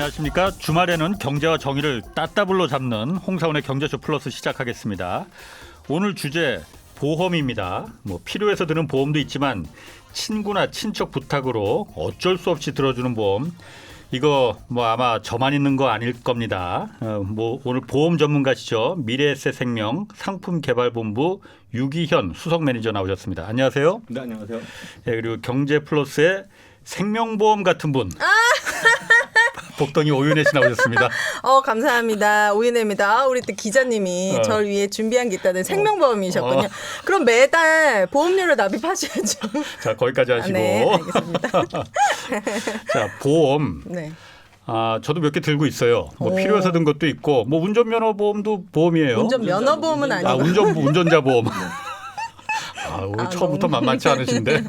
안녕하십니까. 주말에는 경제와 정의를 따따블로 잡는 홍사원의 경제쇼 플러스 시작하겠습니다. 오늘 주제 보험입니다. 필요해서 드는 보험도 있지만 친구나 친척 부탁으로 어쩔 수 없이 들어주는 보험. 이거 아마 저만 있는 거 아닐 겁니다. 오늘 보험 전문가시죠. 미래에셋생명 상품개발본부 유기현 수석 매니저 나오셨습니다. 안녕하세요. 네, 안녕하세요. 네, 그리고 경제플러스의 생명보험 같은 분. 복덩이 오윤혜 씨 나오셨습니다. 감사합니다. 오윤혜입니다. 우리 또 기자님이 저를 위해 준비한 게 있다는 생명보험이셨군요. 그럼 매달 보험료를 납입하셔야죠. 자, 거기까지 하시고. 네, 알겠습니다. 자, 보험. 네. 저도 몇 개 들고 있어요. 필요해서 든 것도 있고, 운전면허 보험도 보험이에요. 운전면허보험은 아니고. 운전자 보험. 오늘 처음부터 만만치 않으신데.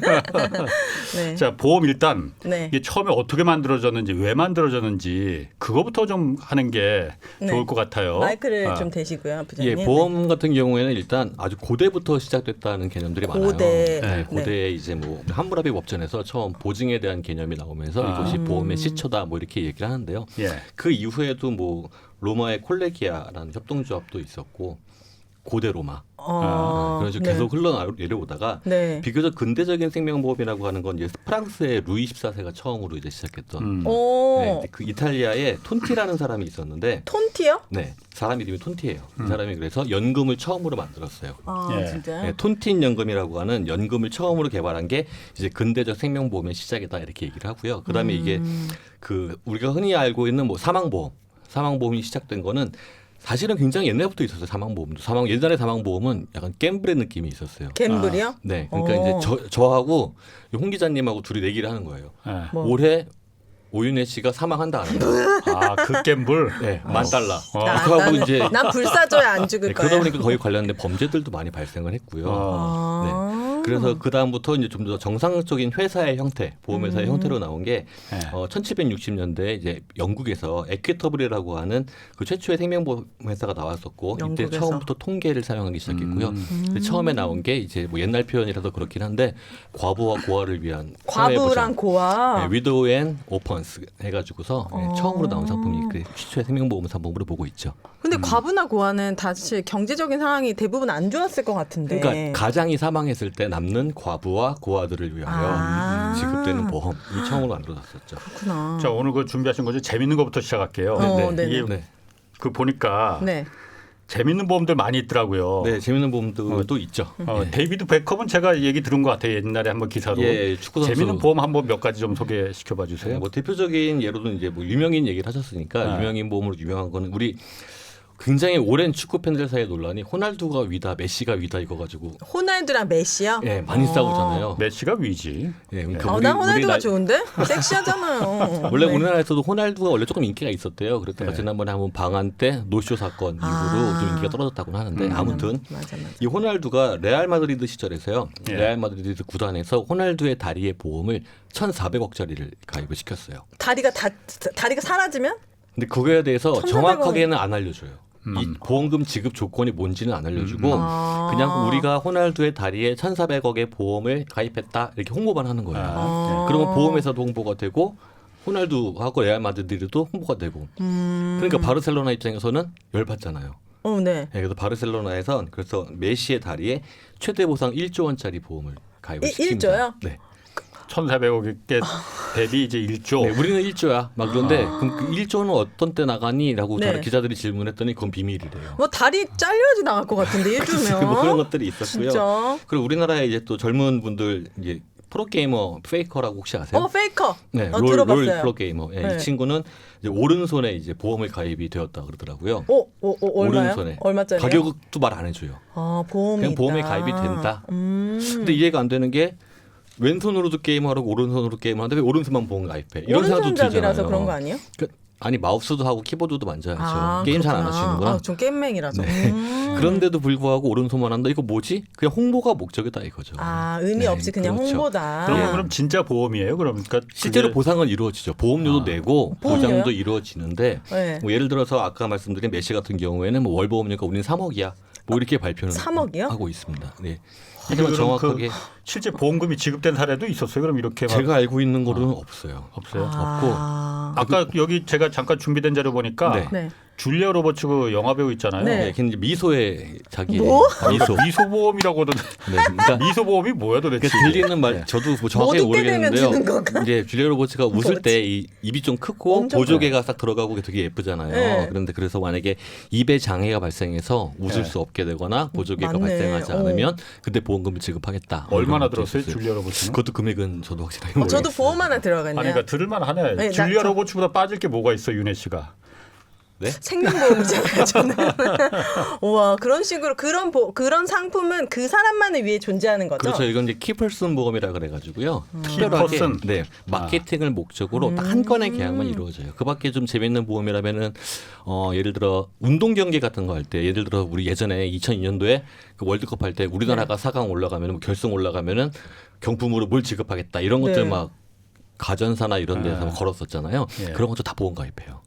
네. 자, 보험 일단 네. 이게 처음에 어떻게 만들어졌는지, 왜 만들어졌는지 그거부터 좀 하는 게 좋을 것 같아요. 마이크를 좀 대시고요, 부장님. 예, 보험 같은 경우에는 일단 아주 고대부터 시작됐다는 개념들이 많아요. 고대. 고대에 이제 함무라비 법전에서 처음 보증에 대한 개념이 나오면서 이것이 보험의 시초다 이렇게 얘기를 하는데요. 예. 그 이후에도 로마의 콜레기아라는 협동조합도 있었고 고대 로마. 그래서 계속 흘러내려오다가 비교적 근대적인 생명보험이라고 하는 건 이제 프랑스의 루이 14세가 처음으로 이제 시작했던. 그 이탈리아에 톤티라는 사람이 있었는데. 톤티요? 네, 사람 이름이 톤티예요. 이 사람이 그래서 연금을 처음으로 만들었어요. 진짜요? 네, 톤틴 연금이라고 하는 연금을 처음으로 개발한 게 이제 근대적 생명보험의 시작이다 이렇게 얘기를 하고요. 그다음에 이게 우리가 흔히 알고 있는 사망보험이 시작된 거는. 사실은 굉장히 옛날부터 있었어요. 사망보험도. 옛날에 사망보험은 약간 갬블의 느낌이 있었어요. 갬블이요? 네. 그러니까 이제 저하고 홍 기자님하고 둘이 내기를 하는 거예요. 올해 오윤혜 씨가 사망한다 안 한다. 그 갬블? 네. $10,000. 난 불사조에 안 죽을 거야. 그러다 보니까 거기 관련된 범죄들도 많이 발생을 했고요. 네. 그래서 그 다음부터 이제 좀 더 정상적인 회사의 형태, 보험회사의 형태로 나온 게 1760년대에 이제 영국에서 에퀴터블이라고 하는 그 최초의 생명보험 회사가 나왔었고 영국에서. 이때 처음부터 통계를 사용하기 시작했고요. 처음에 나온 게 이제 옛날 표현이라서 그렇긴 한데 과부와 고아를 위한 과부랑 고아. 위도우 앤 오펀스 해가지고서 처음으로 나온 상품이 그 최초의 생명보험 상품으로 보고 있죠. 근데 과부나 고아는 사실 경제적인 상황이 대부분 안 좋았을 것 같은데. 그러니까 가장이 사망했을 때 남는 과부와 고아들을 위하여 지급되는 보험이 처음으로 만들어졌었죠. 그렇구나. 자, 오늘 준비하신 거죠. 재밌는 것부터 시작할게요. 이게 보니까 재밌는 보험들 많이 있더라고요. 네, 재밌는 보험도 또 있죠. 데이비드 베컴은 제가 얘기 들은 것 같아요. 옛날에 한번 기사로. 축구 선수. 재밌는 보험 한번 몇 가지 좀 소개시켜봐 주세요. 대표적인 예로는 이제 유명인 얘기를 하셨으니까 유명인 보험으로 유명한 거는 우리 굉장히 오랜 축구 팬들 사이의 논란이 호날두가 위다, 메시가 위다 이거 가지고. 호날두랑 메시요? 네, 많이 싸우잖아요. 메시가 위지. 네, 난 호날두가 좋은데? 섹시하잖아요. 원래 우리나라에서도 호날두가 원래 조금 인기가 있었대요. 그랬다가 지난번에 한번 방한 때 노쇼 사건 이후로 좀 인기가 떨어졌다고 하는데 아무튼 맞아. 이 호날두가 레알 마드리드 시절에서요. 레알 마드리드 구단에서 호날두의 다리의 보험을 1,400억짜리를 가입을 시켰어요. 다리가 사라지면? 근데 그거에 대해서 1,400억. 정확하게는 안 알려줘요. 이 보험금 지급 조건이 뭔지는 안 알려주고 그냥 우리가 호날두의 다리에 1,400억의 보험을 가입했다 이렇게 홍보만 하는 거예요. 그러면 보험회사도 홍보가 되고 호날두하고 레알 마드리드도 홍보가 되고 그러니까 바르셀로나 입장에서는 열받잖아요. 네. 그래서 바르셀로나에선 그래서 메시의 다리에 최대 보상 1조 원짜리 보험을 가입을 시킵니다. 1조요? 네. 1,400억 개 대비 이제 1조. 네, 우리는 1조야. 그런데 그럼 그 1조는 어떤 때 나가니?라고 다른 기자들이 질문했더니 그건 비밀이래요. 다리 잘려야지 나갈 것 같은데 1조면. 그런 것들이 있었고요. 진짜? 그리고 우리나라에 이제 또 젊은 분들 이제 프로게이머 페이커라고 혹시 아세요? 페이커. 네, 들어봤어요. 롤 프로게이머. 이 친구는 이제 오른손에 이제 보험을 가입이 되었다 그러더라고요. 얼마요? 오른손에. 얼마짜리요? 가격도 말 안 해줘요. 보험이 그냥 보험에 있다. 가입이 된다. 근데 이해가 안 되는 게 왼손으로도 게임하라고 오른손으로 게임하는데 왜 오른손만 보험 가입해? 이런 생각도 오른손잡이라서 들잖아요. 그런 거 아니에요? 아니 마우스도 하고 키보드도 만져야죠. 게임 잘 안 하시는구나. 좀 게임맹이라서. 그런데도 불구하고 오른손만 한다. 이거 뭐지? 그냥 홍보가 목적이다 이거죠. 의미 없이 그냥 그렇죠. 홍보다. 그럼 진짜 보험이에요? 그러니까 실제로 보상은 이루어지죠. 보험료도 내고 보험료요? 보장도 이루어지는데 네. 예를 들어서 아까 말씀드린 메시 같은 경우에는 월보험료가 우리는 3억이야. 뭐 이렇게 발표는 3억이요? 하고 있습니다. 네. 하지만 그럼 정확하게 실제 보험금이 지급된 사례도 있었어요. 그럼 이렇게 막 제가 알고 있는 거로는 없어요. 없어요. 아. 아까 여기 제가 잠깐 준비된 자료 보니까 네. 네. 줄리아 로버츠 그 영화 배우 있잖아요. 네. 네, 걔는 이제 미소의 자기 뭐? 미소. 미소보험이라고도 네, 그러니까 미소보험이 뭐야 도대체? 그러니까 들리는 말 저도 뭐 정확하게 못 웃게 되면 주는 모르겠는데요. 건가? 이제 줄리아 로버츠가 웃을 뭐지? 때 이 입이 좀 크고 엄청 보조개가 싹 들어가고 되게 예쁘잖아요. 네. 그런데 그래서 만약에 입에 장애가 발생해서 웃을 네. 수 없게 되거나 보조개가 맞네. 발생하지 않으면 그때 보험금을 지급하겠다. 얼마나 이런 것도 들었어요, 있었어요. 줄리아 로버츠는? 그것도 금액은 저도 확실하게 모르겠어요. 저도 보험 하나 들어갔네요. 아니 그러니까 들을만 하네. 네, 줄리아 저- 로버츠보다 빠질 게 뭐가 있어, 윤혜 씨가? 네? 생명보험이잖아요, 저는. 우와, 그런 식으로 그런 상품은 그 사람만을 위해 존재하는 거죠. 그렇죠. 이건 이제 키퍼슨 보험이라 그래가지고요. 특별하게 키퍼슨. 네 마케팅을 목적으로 딱 한 건의 계약만 이루어져요. 그밖에 좀 재밌는 보험이라면은 예를 들어 운동 경기 같은 거 할 때 예를 들어 우리 예전에 2002년도에 그 월드컵 할 때 우리나라가 4강 올라가면은 뭐 결승 올라가면은 경품으로 뭘 지급하겠다 이런 것들 네. 막 가전사나 이런 데서 막 걸었었잖아요. 예. 그런 것도 다 보험 가입해요.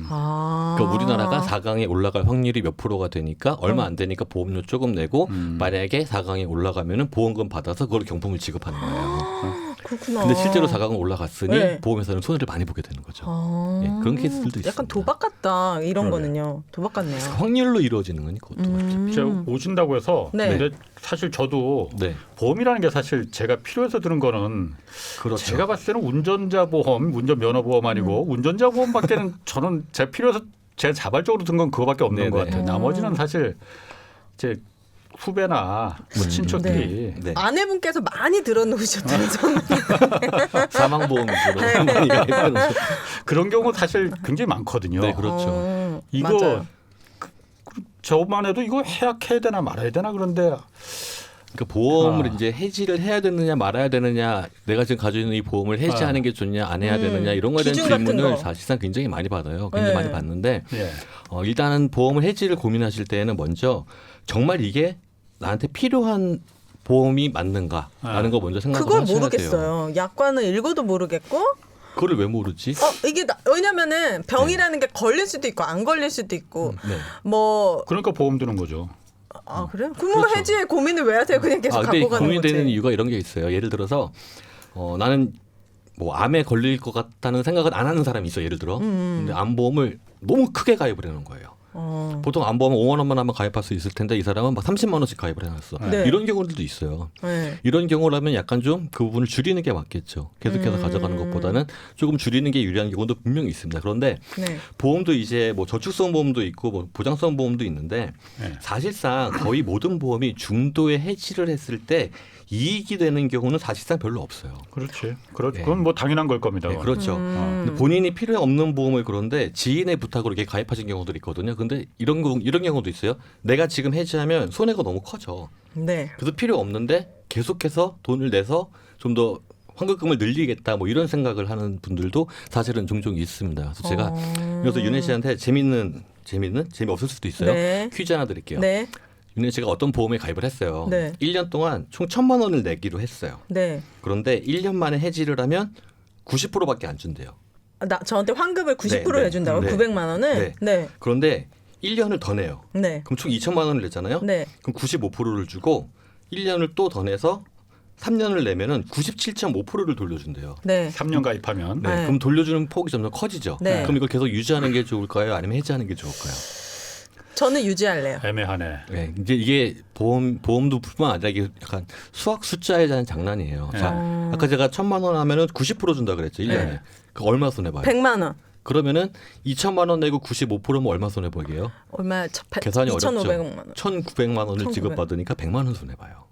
아. 그러니까 우리나라가 4강에 올라갈 확률이 몇 프로가 되니까 얼마 안 되니까 보험료 조금 내고 만약에 4강에 올라가면은 보험금 받아서 그걸 경품을 지급하는 거예요. 그렇구나. 근데 실제로 4강을 올라갔으니 네. 보험회사는 손해를 많이 보게 되는 거죠. 아. 예, 그런 케이스들도 있습니다. 약간 도박 같다, 이런 그러네. 거는요. 도박 같네요. 확률로 이루어지는 거니까 그것도 그렇죠. 제가 오신다고 해서 네. 근데 사실 저도 네, 보험이라는 게 사실 제가 필요해서 드는 거는 그렇죠. 제가 봤을 때는 운전자 보험, 운전면허 보험 아니고 운전자 보험밖에는 저는 제가 필요해서 제가 자발적으로 든 건 그거밖에 없는 네네. 것 같아요. 나머지는 사실 제 후배나 친척들이 네. 아내분께서 많이 들어놓으셨다는 소문. 사망 보험 위주로 많이 가입하는 거죠. 그런 경우 사실 굉장히 많거든요. 네, 그렇죠. 이거 맞아요. 저만 해도 이거 해약해야 되나 말아야 되나 그런데 그러니까 보험을 아. 이제 해지를 해야 되느냐 말아야 되느냐, 내가 지금 가지고 있는 이 보험을 해지하는 게 좋냐 안 해야 되느냐 이런 거에 대한 기준 같은 질문을 거. 사실상 굉장히 많이 받아요. 굉장히 네. 많이 받는데 예. 일단은 보험을 해지를 고민하실 때에는 먼저 정말 이게 나한테 필요한 보험이 맞는가라는 거 먼저 생각을 그걸 하셔야 돼요. 모르겠어요. 약관을 읽어도 모르겠고. 그거를 왜 모르지? 이게 왜냐면은 병이라는 게 걸릴 수도 있고 안 걸릴 수도 있고 네. 뭐 그러니까 보험 드는 거죠. 그래요? 그럼 그렇죠. 해지에 고민을 왜 하세요? 그냥 계속 근데 갖고 가는 거지. 고민되는 이유가 이런 게 있어요. 예를 들어서 나는 뭐 암에 걸릴 것 같다는 생각은 안 하는 사람이 있어. 예를 들어. 근데 암보험을 너무 크게 가입을 해놓은 거예요. 보통 암보험은 5만 원만 하면 가입할 수 있을 텐데 이 사람은 막 30만 원씩 가입을 해놨어. 네. 이런 경우들도 있어요. 네. 이런 경우라면 약간 좀 그 부분을 줄이는 게 맞겠죠. 계속해서 가져가는 것보다는 조금 줄이는 게 유리한 경우도 분명히 있습니다. 그런데 네. 보험도 이제 뭐 저축성 보험도 있고 뭐 보장성 보험도 있는데 네. 사실상 거의 모든 보험이 중도에 해지를 했을 때 이익이 되는 경우는 사실상 별로 없어요. 그렇지. 네. 그건 뭐 당연한 걸 겁니다. 네, 그건. 그렇죠. 근데 본인이 필요 없는 보험을 그런데 지인의 부탁으로 이렇게 가입하신 경우들이 있거든요. 근데 이런 경우도 있어요. 내가 지금 해지하면 손해가 너무 커져. 네. 그래서 필요 없는데 계속해서 돈을 내서 좀 더 환급금을 늘리겠다 뭐 이런 생각을 하는 분들도 사실은 종종 있습니다. 그래서 제가 그래서 윤혜 씨한테 재미없을 수도 있어요. 네. 퀴즈 하나 드릴게요. 네. 윤혜 씨가 어떤 보험에 가입을 했어요. 네. 1년 동안 총 1,000만 원을 내기로 했어요. 네. 그런데 1년 만에 해지를 하면 90%밖에 안 준대요. 저한테 환급을 90% 네, 네. 해준다고? 네. 900만 원을? 네. 네. 그런데 1년을 더 내요. 네. 그럼 총 2천만 원을 냈잖아요. 네. 그럼 95%를 주고 1년을 또 더 내서 3년을 내면은 97.5%를 돌려준대요. 네. 3년 가입하면 네. 네. 그럼 돌려주는 폭이 점점 커지죠. 네. 그럼 이걸 계속 유지하는 게 좋을까요? 아니면 해지하는 게 좋을까요? 저는 유지할래요. 애매하네. 네. 이제 이게 보험도 뿐만 아니라 이게 약간 수학 숫자에 대한 장난이에요. 네. 자, 아까 제가 1,000만 원 하면은 90% 준다 그랬죠. 1년에. 네. 그 얼마 손해 봐요? 100만 원. 그러면은 2천만 원 내고 95%면 얼마 손해 보이게요? 얼마? 계산이 2,500만 어렵죠. 원. 1,900만 원을 1,900. 지급받으니까 100만 원 손해 봐요.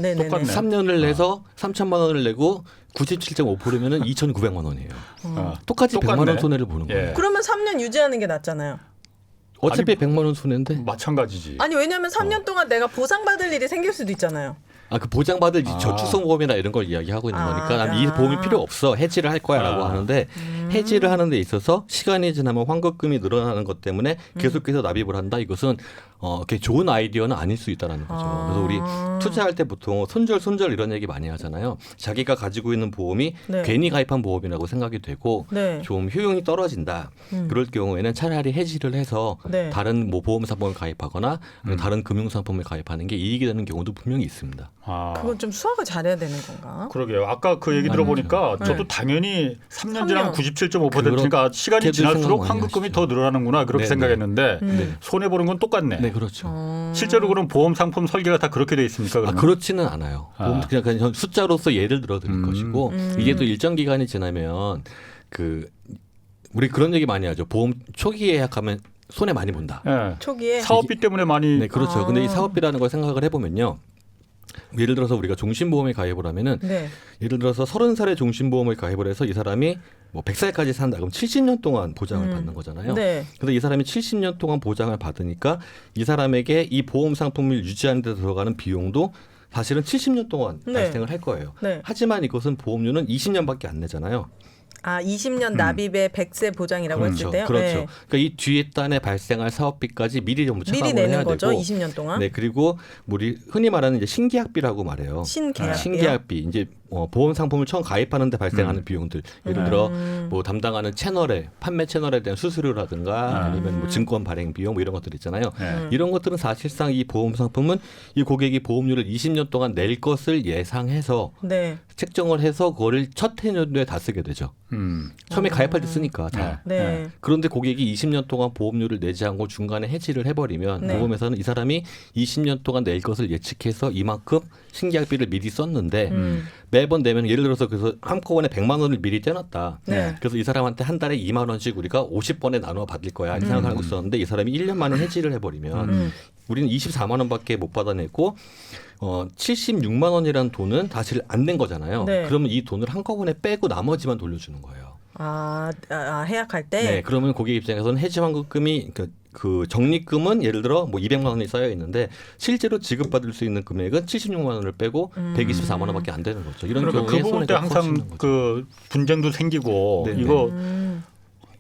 네네네. 똑같네. 3년을 내서 3천만 원을 내고 97.5%면은 2,900만 원이에요. 똑같이 똑같네. 100만 원 손해를 보는 거예요. 예. 그러면 3년 유지하는 게 낫잖아요. 어차피 100만 원 손해인데. 마찬가지지. 아니 왜냐면 3년 동안 내가 보상받을 일이 생길 수도 있잖아요. 그 보장받을 저축성 보험이나 이런 걸 이야기하고 있는 거니까 난 이 보험이 필요 없어. 해지를 할 거야라고 하는데 해지를 하는 데 있어서 시간이 지나면 환급금이 늘어나는 것 때문에 계속해서 납입을 한다. 이것은 이렇게 좋은 아이디어는 아닐 수 있다라는 거죠. 그래서 우리 투자할 때 보통 손절 이런 얘기 많이 하잖아요. 자기가 가지고 있는 보험이 네. 괜히 가입한 보험이라고 생각이 되고 네. 좀 효용이 떨어진다. 그럴 경우에는 차라리 해지를 해서 네. 다른 뭐 보험 상품을 가입하거나 아니면 다른 금융 상품을 가입하는 게 이익이 되는 경우도 분명히 있습니다. 아. 그건 좀 수학을 잘해야 되는 건가? 그러게요. 아까 그 얘기 들어보니까 네. 저도 당연히 3년 지나면 3년. 97.5%니까 시간이 그렇게들 지날수록 생각 많이 환급금이 하시죠. 더 늘어나는구나 그렇게 네, 생각했는데 네. 손해 보는 건 똑같네. 네, 그렇죠. 실제로 그럼 보험 상품 설계가 다 그렇게 돼 있습니까? 그러면? 그렇지는 않아요. 아. 그냥 숫자로서 예를 들어 드릴 것이고 이게 또 일정 기간이 지나면 우리 그런 얘기 많이 하죠. 보험 초기 예약하면 손해 많이 본다. 예. 초기에 사업비 때문에 많이 네, 그렇죠. 근데 이 사업비라는 걸 생각을 해보면요. 예를 들어서 우리가 종신보험에 가입을 하면은 네. 예를 들어서 30살에 종신보험을 가입을 해서 이 사람이 뭐 100살까지 산다 그럼 70년 동안 보장을 받는 거잖아요. 네. 근데 이 사람이 70년 동안 보장을 받으니까 이 사람에게 이 보험 상품을 유지하는 데 들어가는 비용도 사실은 70년 동안 네. 발생을 할 거예요. 네. 하지만 이것은 보험료는 20년밖에 안 내잖아요. 20년 납입의 100세 보장이라고 했을 때요. 그렇죠. 네. 그러니까 이 뒤에 단에 발생할 사업비까지 미리 전부 미리 차감을 내는 해야 거죠. 되고 20년 동안. 네, 그리고 우리 흔히 말하는 이제 신계약비라고 말해요. 신계약비요? 신계약비 이제 보험 상품을 처음 가입하는데 발생하는 비용들 예를 들어 뭐 담당하는 채널에 판매 채널에 대한 수수료라든가 아니면 뭐 증권 발행 비용 뭐 이런 것들 있잖아요. 이런 것들은 사실상 이 보험 상품은 이 고객이 보험료를 20년 동안 낼 것을 예상해서 네. 책정을 해서 그거를 첫 해년도에 다 쓰게 되죠. 처음에 가입할 때 쓰니까 다. 네. 그런데 고객이 20년 동안 보험료를 내지 않고 중간에 해지를 해버리면 네. 보험에서는 이 사람이 20년 동안 낼 것을 예측해서 이만큼 신계약비를 미리 썼는데 매번 내면 예를 들어서 그래서 한꺼번에 100만 원을 미리 떼놨다. 네. 그래서 이 사람한테 한 달에 2만 원씩 우리가 50번에 나눠 받을 거야 이렇게 생각하고 있었는데 이 사람이 1년 만에 해지를 해버리면 우리는 24만 원밖에 못 받아냈고 76만 원이라는 돈은 사실 안 낸 거잖아요. 네. 그러면 이 돈을 한꺼번에 빼고 나머지만 돌려주는 거예요. 해약할 때. 네, 그러면 고객 입장에서는 해지 환급금이 그 적립금은 예를 들어 뭐 200만 원이 쌓여 있는데 실제로 지급받을 수 있는 금액은 76만 원을 빼고 124만 원밖에 안 되는 거죠. 이런 그러니까 경우에 그 부분 때 손해가 항상 커지는 거죠. 그 분쟁도 생기고 네, 이거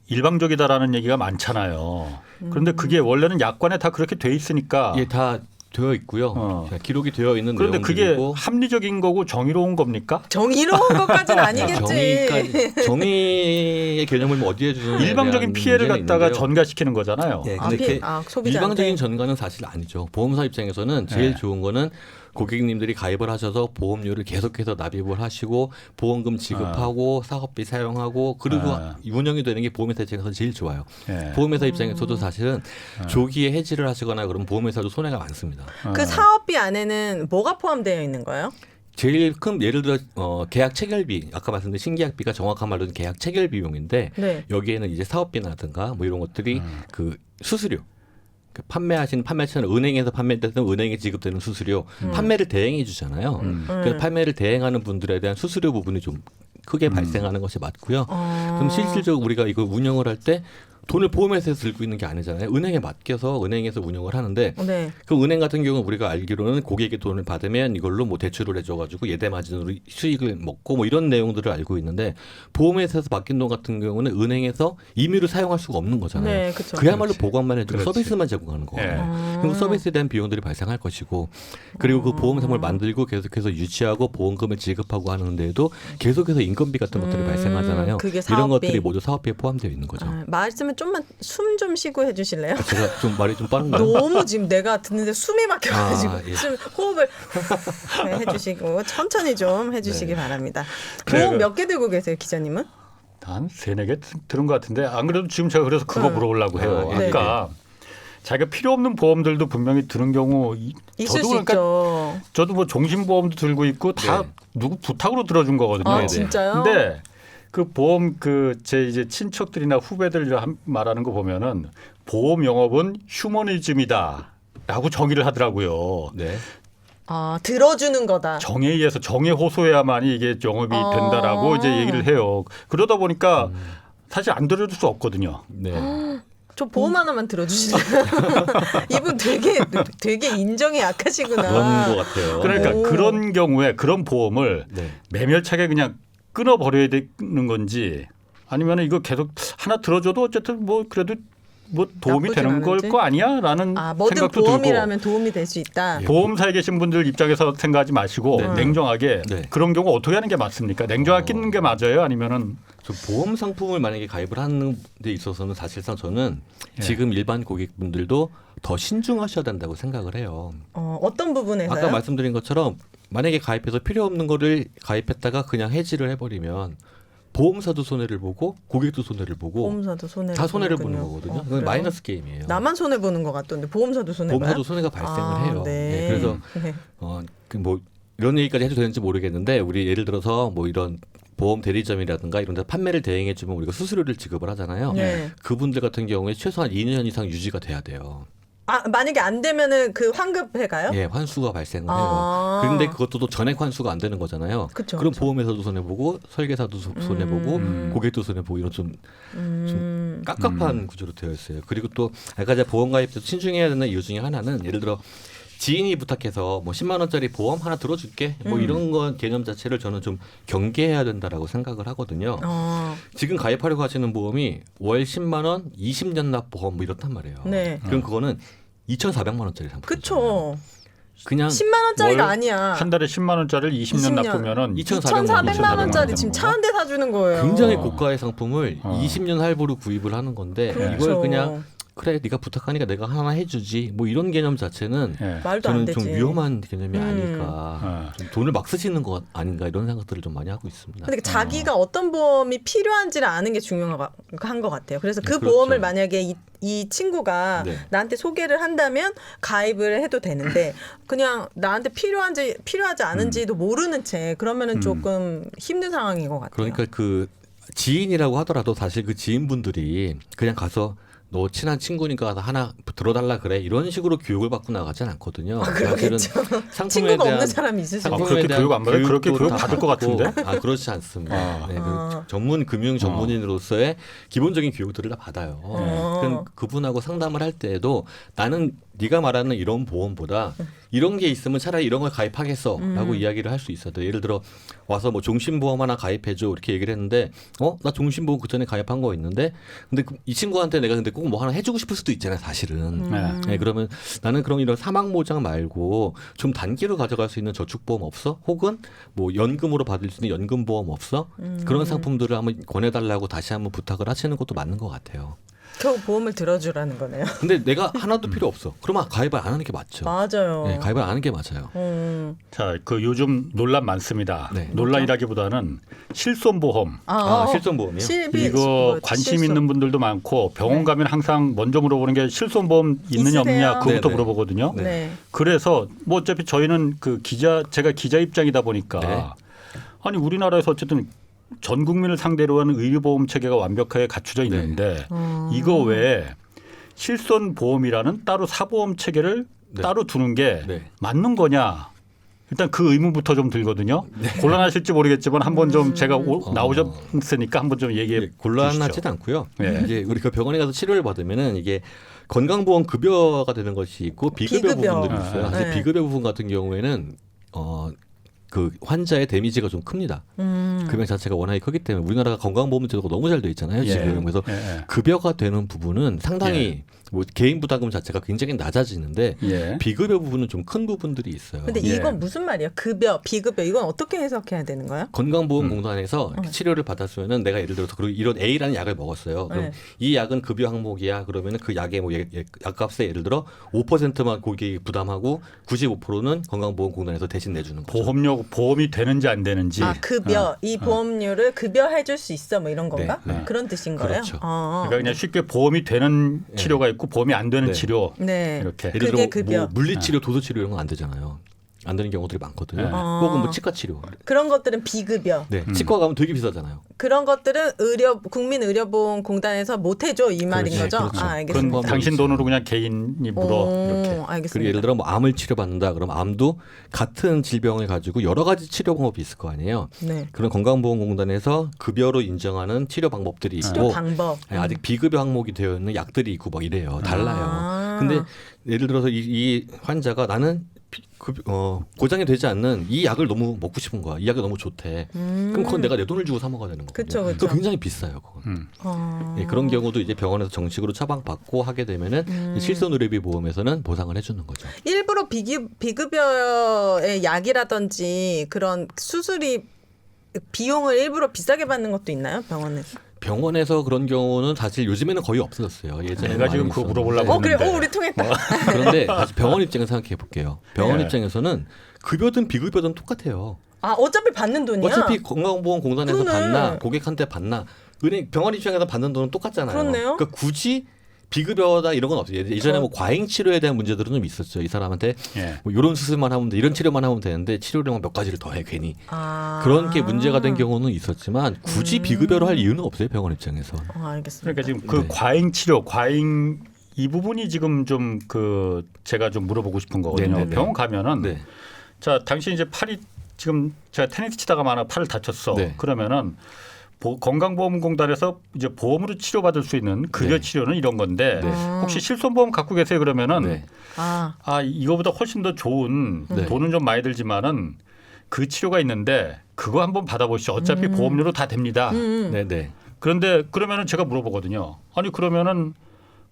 일방적이다라는 얘기가 많잖아요. 그런데 그게 원래는 약관에 다 그렇게 돼 있으니까 예, 다 되어 있고요. 기록이 되어 있는 그런데 그게 내용들이고 합리적인 거고 정의로운 겁니까? 정의로운 것까지는 아니겠지. 정의의 개념을 뭐 어디에 주는 일방적인 피해를 갖다가 전가시키는 거잖아요. 예, 아, 근데 소비자한테. 일방적인 전가는 사실 아니죠. 보험사 입장에서는 제일 네. 좋은 거는 고객님들이 가입을 하셔서 보험료를 계속해서 납입을 하시고 보험금 지급하고 사업비 사용하고 그리고 운영이 되는 게 보험회사 입장에서 제일 좋아요. 예. 보험회사 입장에서도 사실은 조기에 해지를 하시거나 그러면 보험회사도 손해가 많습니다. 그 사업비 안에는 뭐가 포함되어 있는 거예요? 제일 큰 예를 들어 계약 체결비 아까 말씀드린 신계약비가 정확한 말로는 계약 체결 비용인데 네. 여기에는 이제 사업비라든가 뭐 이런 것들이 그 수수료 판매하신 판매처는 은행에서 판매되는 은행에 지급되는 수수료 판매를 대행해 주잖아요. 그 판매를 대행하는 분들에 대한 수수료 부분이 좀 크게 발생하는 것이 맞고요. 그럼 실질적으로 우리가 이거 운영을 할 때 돈을 보험회사에서 들고 있는 게 아니잖아요. 은행에 맡겨서 은행에서 운영을 하는데 네. 그 은행 같은 경우는 우리가 알기로는 고객의 돈을 받으면 이걸로 뭐 대출을 해줘가지고 예대 마진으로 수익을 먹고 뭐 이런 내용들을 알고 있는데 보험회사에서 맡긴 돈 같은 경우는 은행에서 임의로 사용할 수가 없는 거잖아요. 네, 그쵸. 그야말로 그렇지. 보관만 해주고 그렇지. 서비스만 제공하는 거예요. 예. 그리고 서비스에 대한 비용들이 발생할 것이고 그리고 그 보험 상품을 만들고 계속해서 유치하고 보험금을 지급하고 하는데도 계속해서 인건비 같은 것들이 발생하잖아요. 그게 이런 사업비. 것들이 모두 사업비에 포함되어 있는 거죠. 말씀을 좀만 숨 좀 쉬고 해주실래요? 제가 좀 말이 좀 빠른가요? 너무 지금 내가 듣는데 숨이 막혀가지고 예. 좀 호흡을 네, 해주시고 천천히 좀 해주시기 바랍니다. 그래, 보험 몇 개 들고 계세요, 기자님은? 한 3-4개 들은 것 같은데 안 그래도 지금 제가 그래서 그거 물어보려고 해요. 네. 아까 자기가 필요 없는 보험들도 분명히 드는 경우 있을 저도 수 있죠. 저도 뭐 종신보험도 들고 있고 다 네. 누구 부탁으로 들어준 거거든요. 아 네. 진짜요? 근데 그 보험 제 이제 친척들이나 후배들 말하는 거 보면은 보험 영업은 휴머니즘이다라고 정의를 하더라고요. 네. 들어주는 거다. 정에 의해서 정에 호소해야만이 이게 영업이 된다라고 이제 얘기를 해요. 그러다 보니까 사실 안 들어줄 수 없거든요. 네. 저 보험 하나만 들어주실래요? 이분 되게 인정이 약하시구나. 그런 것 같아요. 그러니까 오. 그런 경우에 그런 보험을 네. 매멸차게 그냥 끊어버려야 되는 건지 아니면 이거 계속 하나 들어줘도 어쨌든 뭐 그래도 뭐 도움이 나쁘진 되는 걸 않은지? 거 아니야라는 뭐든 생각도 보험이라면 도움이 될 수 있다. 예. 보험사에 계신 분들 입장에서 생각하지 마시고 네. 냉정하게 네. 그런 경우 어떻게 하는 게 맞습니까? 냉정하게 끼는 게 맞아요? 아니면은 저 보험 상품을 만약에 가입을 하는 데 있어서는 사실상 저는 예. 지금 일반 고객분들도 더 신중하셔야 된다고 생각을 해요. 어떤 부분에서요? 아까 말씀드린 것처럼 만약에 가입해서 필요 없는 거를 가입했다가 그냥 해지를 해버리면 보험사도 손해를 보고 고객도 손해를 보고 보험사도 손해를 다 손해를 보는 보는군요. 거거든요. 그건 그래요? 마이너스 게임이에요. 나만 손해 보는 것 같던데 보험사도 손해 봐요? 보험사도 손해가 발생을 해요. 네. 네, 그래서 네. 뭐 이런 얘기까지 해도 되는지 모르겠는데 우리 예를 들어서 뭐 이런 보험 대리점이라든가 이런 데 판매를 대행해 주면 우리가 수수료를 지급을 하잖아요. 네. 그분들 같은 경우에 최소한 2년 이상 유지가 돼야 돼요. 만약에 안 되면은 그 환급해 가요? 예, 환수가 발생을 해요. 아. 그런데 그것도 또 전액 환수가 안 되는 거잖아요. 그쵸, 그럼 그쵸. 보험회사도 손해 보고 설계사도 손해 보고 고객도 손해 보고 이런 좀 깝깝한 구조로 되어 있어요. 그리고 또 아까 제가 보험 가입 때 신중해야 되는 이유 중에 하나는 예를 들어 지인이 부탁해서 뭐 10만 원짜리 보험 하나 들어줄게 뭐 이런 건 개념 자체를 저는 좀 경계해야 된다라고 생각을 하거든요. 지금 가입하려고 하시는 보험이 월 10만 원, 20년 납 보험 뭐 이렇단 말이에요. 네. 그럼 그거는 2,400만 원짜리 상품. 그쵸. 그냥 10만 원짜리가 월 아니야. 한 달에 10만 원짜리를 20년 20년. 납부면은 2,400만 원짜리 되는 지금 건가? 차 한 대 사주는 거예요. 굉장히 고가의 상품을 어. 20년 할부로 구입을 하는 건데 그렇죠. 이걸 그냥 그래 네가 부탁하니까 내가 하나 해주지 뭐 이런 개념 자체는 예. 말도 안 저는 되지. 좀 위험한 개념이 아닐까 어. 좀 돈을 막 쓰시는 것 아닌가 이런 생각들을 좀 많이 하고 있습니다. 근데 자기가 어떤 보험이 필요한지를 아는 게 중요한 것 같아요. 그래서 그 네, 그렇죠. 보험을 만약에 이 친구가 네. 나한테 소개를 한다면 가입을 해도 되는데 그냥 나한테 필요하지 않은지도 모르는 채 그러면은 조금 힘든 상황인 것 같아요. 그러니까 그 지인이라고 하더라도 사실 그 지인분들이 그냥 가서 너 친한 친구니까 하나 들어달라 그래 이런 식으로 교육을 받고 나가진 않거든요. 사실은 상품에 친구가 대한 없는 사람이 있을 수 있어요. 아, 그렇게 대한 교육 안 받아요? 그렇게 교육도 교육 다 받을 것 받고. 같은데? 아 그렇지 않습니다. 아. 네, 그 전문 금융 전문인으로서의 기본적인 교육들을 다 받아요. 그럼 그분하고 상담을 할 때에도 나는 네가 말하는 이런 보험보다 이런 게 있으면 차라리 이런 걸 가입하겠어라고 이야기를 할 수 있어요. 예를 들어 와서 뭐 종신보험 하나 가입해줘 이렇게 얘기를 했는데 나 종신보험 그 전에 가입한 거 있는데 근데 이 친구한테 내가 근데 꼭 뭐 하나 해주고 싶을 수도 있잖아요, 사실은. 네, 그러면 나는 그럼 이런 사망보장 말고 좀 단기로 가져갈 수 있는 저축보험 없어? 혹은 뭐 연금으로 받을 수 있는 연금보험 없어? 그런 상품들을 한번 권해달라고 다시 한번 부탁을 하시는 것도 맞는 것 같아요. 겨우 보험을 들어주라는 거네요. 근데 내가 하나도 필요 없어. 그러면 가입을 안 하는 게 맞죠. 맞아요. 네, 가입을 안 하는 게 맞아요. 자, 그 요즘 논란 많습니다. 네. 논란이라기보다는 실손보험. 실손보험이요? 이거 관심 있는 분들도 많고 병원 가면 항상 먼저 물어보는 게 실손보험 있느냐 있으세요? 없느냐 그거부터 네네. 물어보거든요. 네. 그래서 뭐 어차피 저희는 그 제가 기자 입장이다 보니까 네. 아니 우리나라에서 어쨌든 전 국민을 상대로 하는 의료보험 체계가 완벽하게 갖춰져 있는데 이거 외에 실손보험이라는 따로 사보험 체계를 네. 따로 두는 게 네. 맞는 거냐. 일단 그 의문부터 좀 들거든요. 곤란하실지 모르겠지만 한번 좀 제가 나오셨으니까 한번 좀 얘기해 예, 곤란하지는 주시죠. 않고요. 네. 이제 우리 그 병원에 가서 치료를 받으면은 이게 건강보험 급여가 되는 것이 있고 비급여, 비급여. 부분들이 있어요. 사실 네. 비급여 부분 같은 경우에는 그 환자의 데미지가 좀 큽니다. 금액 자체가 워낙에 크기 때문에 우리나라가 건강보험 제도가 너무 잘 돼 있잖아요. 예. 지금 그래서 예. 급여가 되는 부분은 상당히 뭐 개인 부담금 자체가 굉장히 낮아지는데 예. 비급여 부분은 좀 큰 부분들이 있어요. 근데 예. 이건 무슨 말이야? 급여, 비급여 이건 어떻게 해석해야 되는 거야? 건강보험공단에서 치료를 받았으면은 내가 예를 들어서 그리고 이런 A라는 약을 먹었어요. 그럼 네. 이 약은 급여 항목이야. 그러면은 그 약의 뭐 약값에 예를 들어 5%만 고객이 부담하고 95%는 건강보험공단에서 대신 내주는 거죠. 보험이 되는지 안 되는지. 급여 이 보험료를 급여해줄 수 있어 뭐 이런 건가? 네. 그런 뜻인 거예요? 그렇죠. 그러니까 그냥 쉽게 보험이 되는 치료가 있고 보험이 안 되는 네. 치료 네. 이렇게. 예를 그게 들어 급여. 뭐 물리치료, 도수치료 이런 건 안 되잖아요. 안 되는 경우들이 많거든요. 네. 혹은 뭐 치과치료. 그런 것들은 비급여. 네, 치과 가면 되게 비싸잖아요. 그런 것들은 국민의료보험공단에서 못 해줘 이 말인 그렇지, 거죠? 그렇죠. 알겠습니다. 그건 당신 돈으로 그냥 개인이 물어 이렇게. 알겠습니다. 그리고 예를 들어 뭐 암을 치료받는다. 그럼 암도 같은 질병을 가지고 여러 가지 치료 방법이 있을 거 아니에요. 네. 그런 건강보험공단에서 급여로 인정하는 치료 방법들이 있고 치료 방법. 아니, 아직 비급여 항목이 되어 있는 약들이 있고 막 이래요. 달라요. 근데 예를 들어서 이 환자가 나는 고장이 되지 않는 이 약을 너무 먹고 싶은 거야. 이 약이 너무 좋대. 그럼 그건 내가 내 돈을 주고 사 먹어야 되는 거거든요. 그쵸. 그거 굉장히 비싸요. 그건. 예, 그런 경우도 이제 병원에서 정식으로 처방받고 하게 되면은 실손의료비 보험에서는 보상을 해주는 거죠. 일부러 비급여의 약이라든지 그런 수술이 비용을 일부러 비싸게 받는 것도 있나요, 병원에서? 병원에서 그런 경우는 사실 요즘에는 거의 없어졌어요. 예전에 내가 지금 그거 물어보려고 그래, 했는데. 우리 통했다. 그런데 다시 병원 입장에서 생각해 볼게요. 병원 네. 입장에서는 급여든 비급여든 똑같아요. 아, 어차피 받는 돈이야. 어차피 건강보험공단에서 그러네. 받나 고객한테 받나 은행 병원 입장에서 받는 돈은 똑같잖아요. 그렇네요. 그러니까 굳이 비급여다 이런 건 없어요. 예전에 뭐 과잉 치료에 대한 문제들은 좀 있었죠. 이 사람한테 예. 뭐 이런 수술만 하면 돼, 이런 치료만 하면 되는데 치료量몇 가지를 더해 괜히 아. 그런 게 문제가 된 경우는 있었지만 굳이 비급여로 할 이유는 없어요. 병원 입장에서. 알겠습니다. 그러니까 지금 그 네. 과잉 치료, 과잉 이 부분이 지금 좀 그 제가 좀 물어보고 싶은 거거든요. 네네네. 병원 가면은 네. 자, 당신 이제 팔이 지금 제가 테니스 치다가 만약 팔을 다쳤어. 네. 그러면은 건강보험공단에서 이제 보험으로 치료받을 수 있는 급여 네. 치료는 이런 건데 네. 혹시 실손보험 갖고 계세요? 그러면은 네. 아, 이거보다 훨씬 더 좋은 네. 돈은 좀 많이 들지만은 그 치료가 있는데 그거 한번 받아보시죠. 어차피 보험료로 다 됩니다. 네, 네. 그런데 그러면은 제가 물어보거든요. 아니 그러면은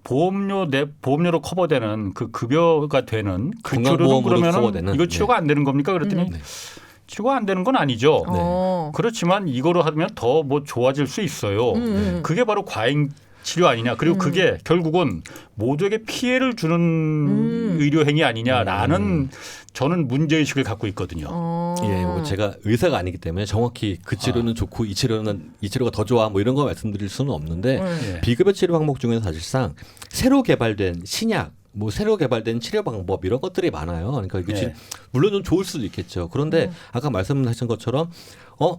보험료로 커버되는 그 급여가 되는 그 치료는 건강보험으로 그러면은 커버되는, 이거 치료가 네. 안 되는 겁니까? 그랬더니 네. 치료가 안 되는 건 아니죠. 그렇지만 이거로 하면 더 뭐 좋아질 수 있어요. 그게 바로 과잉 치료 아니냐. 그리고 그게 결국은 모두에게 피해를 주는 의료행위 아니냐라는 저는 문제의식을 갖고 있거든요. 예, 뭐 제가 의사가 아니기 때문에 정확히 그 치료는 좋고 이 치료가 더 좋아 뭐 이런 거 말씀드릴 수는 없는데 예. 비급여 치료 항목 중에서 사실상 새로 개발된 신약 뭐 새로 개발된 치료 방법 이런 것들이 많아요. 그러니까 이게 예. 물론 좀 좋을 수도 있겠죠. 그런데 아까 말씀하신 것처럼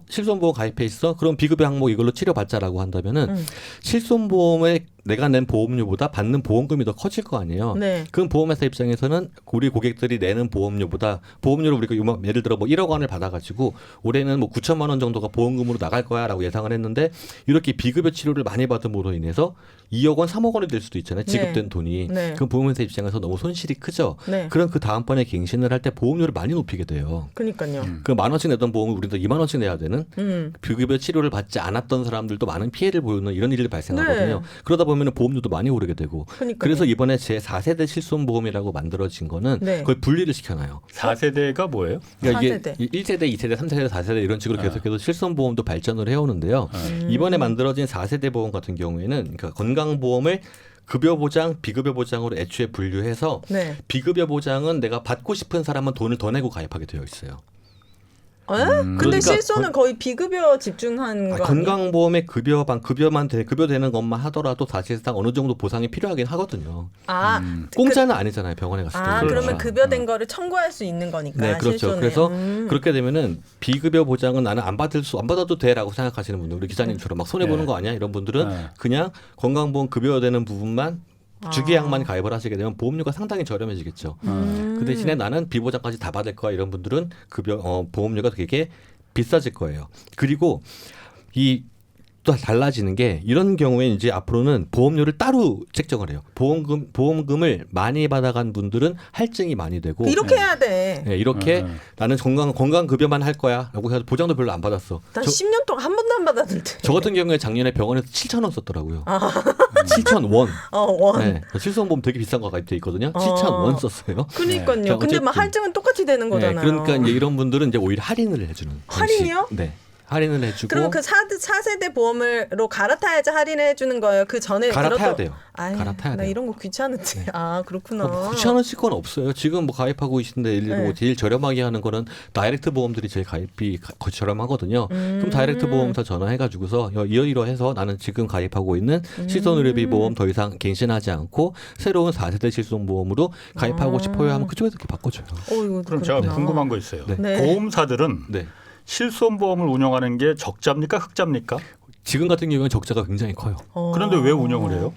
실손보험 가입해 있어? 그럼 비급여 항목 이걸로 치료받자라고 한다면은 실손보험에 내가 낸 보험료보다 받는 보험금이 더 커질 거 아니에요. 네. 그럼 보험회사 입장에서는 우리 고객들이 내는 보험료보다 보험료를 우리가 예를 들어 뭐 1억 원을 받아가지고 올해는 뭐 9천만 원 정도가 보험금으로 나갈 거야라고 예상을 했는데 이렇게 비급여 치료를 많이 받음으로 인해서 2억 원, 3억 원이 될 수도 있잖아요. 지급된 네. 돈이. 네. 그럼 보험회사 입장에서 너무 손실이 크죠. 네. 그럼 그 다음번에 갱신을 할 때 보험료를 많이 높이게 돼요. 그러니까요. 그 10,000원씩 내던 보험을 우리도 2만 원씩 내야 되는 비급여 치료를 받지 않았던 사람들도 많은 피해를 보이는 이런 일이 발생하거든요. 네. 그러다 보면 보험료도 많이 오르게 되고. 그러니까요. 그래서 이번에 제4세대 실손보험이라고 만들어진 거는 네. 그걸 분리를 시켜놔요. 4세대가 뭐예요? 그러니까 이게 4세대. 1세대, 2세대, 3세대, 4세대 이런 식으로 계속해서 실손보험도 발전을 해오는데요. 이번에 만들어진 4세대 보험 같은 경우에는 그러니까 건강보험을 급여 보장, 비급여 보장으로 애초에 분류해서 네. 비급여 보장은 내가 받고 싶은 사람은 돈을 더 내고 가입하게 되어 있어요. 근데 그러니까 실손은 거의 비급여 집중한 거 아니에요? 건강보험의 급여되는 것만 하더라도 사실상 어느 정도 보상이 필요하긴 하거든요. 아, 공짜는 아니잖아요. 병원에 갔을 때. 그러면 급여된 거를 청구할 수 있는 거니까. 네, 그렇죠. 실손에. 그래서 그렇게 되면은 비급여 보장은 나는 안 받아도 돼라고 생각하시는 분들, 우리 기자님처럼 막 손해 보는 네. 거 아니야? 이런 분들은 네. 그냥 건강보험 급여되는 부분만 주기약만 가입을 하시게 되면 보험료가 상당히 저렴해지겠죠. 그 대신에 나는 비보장까지 다 받을 거야 이런 분들은 보험료가 되게 비싸질 거예요. 그리고 또 달라지는 게 이런 경우에 이제 앞으로는 보험료를 따로 책정을 해요. 보험금을 많이 받아간 분들은 할증이 많이 되고 이렇게 해야 돼. 네, 이렇게 나는 건강 급여만 할 거야라고 해서 보장도 별로 안 받았어. 난 10년 동안 한 번도 안 받았는데. 저 같은 경우에 작년에 병원에서 7,000원 썼더라고요. 7,000원. 원. 네, 실손보험 되게 비싼 거 가입돼 있거든요. 7,000원 썼어요. 그러니까요. 자, 근데 막 어쨌든. 할증은 똑같이 되는 네, 거잖아요. 그러니까 이제 이런 분들은 이제 오히려 할인을 해주는. 할인이요? 방식. 네, 할인을 해주고. 그러면 그 4세대 보험으로 갈아타야지 할인해 주는 거예요. 그 전에 갈아타야 들었던- 돼요. 아유, 갈아타야 나 돼요. 이런 거 귀찮은데. 아, 그렇구나. 귀찮은 건 없어요. 지금 뭐 가입하고 계신데 예를 들어 네. 제일 저렴하게 하는 거는 다이렉트 보험들이 제일 가입이 저렴하거든요. 그럼 다이렉트 보험사 전화해가지고서 이러이러해서 나는 지금 가입하고 있는 실손의료비 보험 더 이상 갱신하지 않고 새로운 4세대 실손보험으로 가입하고 싶어요 하면 그쪽에서 이렇게 바꿔줘요. 이거 그럼 제가 그렇구나. 궁금한 거 있어요. 네. 보험사들은 네. 실손보험을 운영하는 게 적자입니까? 흑자입니까? 지금 같은 경우는 적자가 굉장히 커요. 그런데 왜 운영을 해요?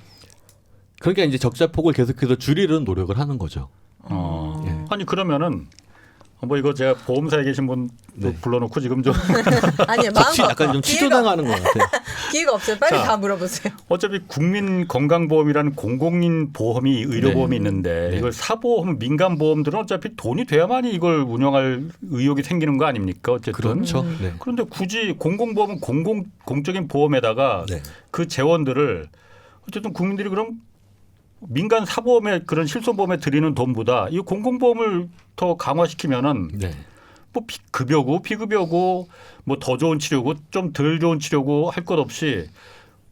그러니까 이제 적자 폭을 계속해서 줄이려는 노력을 하는 거죠. 아니 그러면은 뭐 이거 제가 보험사에 계신 분 네. 불러놓고 지금 좀 아니요, 마음 약간 좀 치료당하는 것 같아요. 기회가 없어요. 빨리 자. 다 물어보세요. 어차피 국민건강보험이라는 공공인 보험이 의료보험이 네. 있는데 네. 이걸 사보험, 민간보험들은 어차피 돈이 돼야만이 이걸 운영할 의욕이 생기는 거 아닙니까? 어쨌든. 그렇죠. 네. 그런데 굳이 공공보험은 공적인 보험에다가 네. 그 재원들을 어쨌든 국민들이 그럼 민간 사보험에 그런 실손보험에 드리는 돈보다 이 공공보험을 더 강화시키면은 네. 뭐 급여고 비급여고 뭐 더 좋은 치료고 좀 덜 좋은 치료고 할 것 없이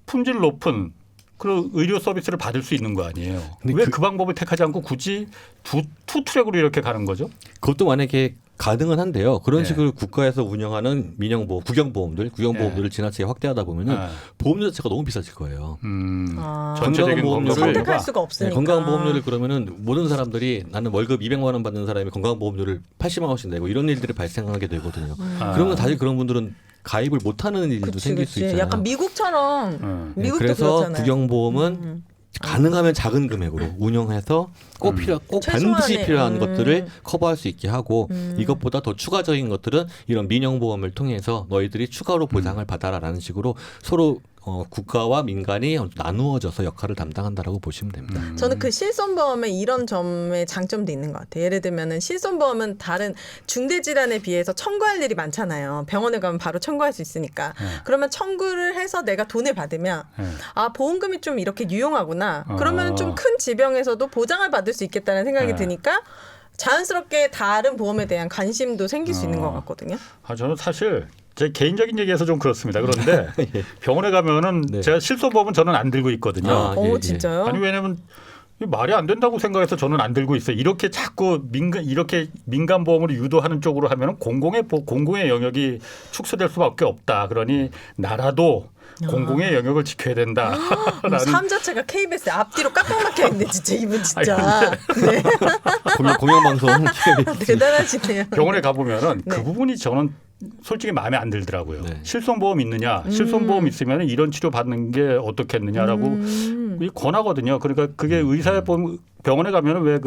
품질 높은 그런 의료 서비스를 받을 수 있는 거 아니에요. 근데 왜 그 방법을 택하지 않고 굳이 투 트랙으로 이렇게 가는 거죠? 그것도 만약에 가능은 한데요. 그런 네. 식으로 국가에서 운영하는 민영보험, 국영보험들을 지나치게 확대하다 보면은 네. 보험료 자체가 너무 비싸질 거예요. 전체적인 건강보험료를 건강보험료가 선택할 수가 없으니까. 건강보험료를 그러면은 모든 사람들이 나는 월급 200만 원 받는 사람이 건강보험료를 80만 원씩 내고 이런 일들이 발생하게 되거든요. 그러면 사실 그런 분들은 가입을 못하는 일도 그치, 생길 그치. 수 있잖아요. 약간 미국처럼 네, 미국도 그래서 그렇잖아요. 국영보험은 가능하면 작은 금액으로 운영해서 꼭 반드시 최소한의, 필요한 것들을 커버할 수 있게 하고 이것보다 더 추가적인 것들은 이런 민영보험을 통해서 너희들이 추가로 보장을 받아라라는 식으로 서로 국가와 민간이 나누어져서 역할을 담당한다라고 보시면 됩니다. 저는 그 실손보험의 이런 점의 장점도 있는 것 같아요. 예를 들면은 실손보험은 다른 중대질환에 비해서 청구할 일이 많잖아요. 병원에 가면 바로 청구할 수 있으니까. 그러면 청구를 해서 내가 돈을 받으면 아 보험금이 좀 이렇게 유용하구나. 그러면 좀 큰 질병에서도 보장을 받을 수 있겠다는 생각이 드니까 자연스럽게 다른 보험에 대한 관심도 생길 수 있는 것 같거든요. 저는 사실 제 개인적인 얘기해서 좀 그렇습니다. 그런데 병원에 가면은 네. 제가 실손보험은 저는 안 들고 있거든요. 아, 예, 예. 진짜요? 아니 왜냐면 이게 말이 안 된다고 생각해서 저는 안 들고 있어요. 이렇게 자꾸 민간 보험으로 유도하는 쪽으로 하면은 공공의 영역이 축소될 수밖에 없다. 그러니 나라도 공공의 영역을 지켜야 된다. 삶 자체가 KBS 앞뒤로 깜빡막혀 있네 진짜 이분 진짜. 네. 공영방송 대단하시네요. 병원에 가보면은 네. 그 부분이 저는 솔직히 마음에 안 들더라고요. 네. 실손보험 있느냐, 실손보험 있으면 이런 치료 받는 게 어떻겠느냐라고 권하거든요. 그러니까 그게 의사의 병원에 가면은 왜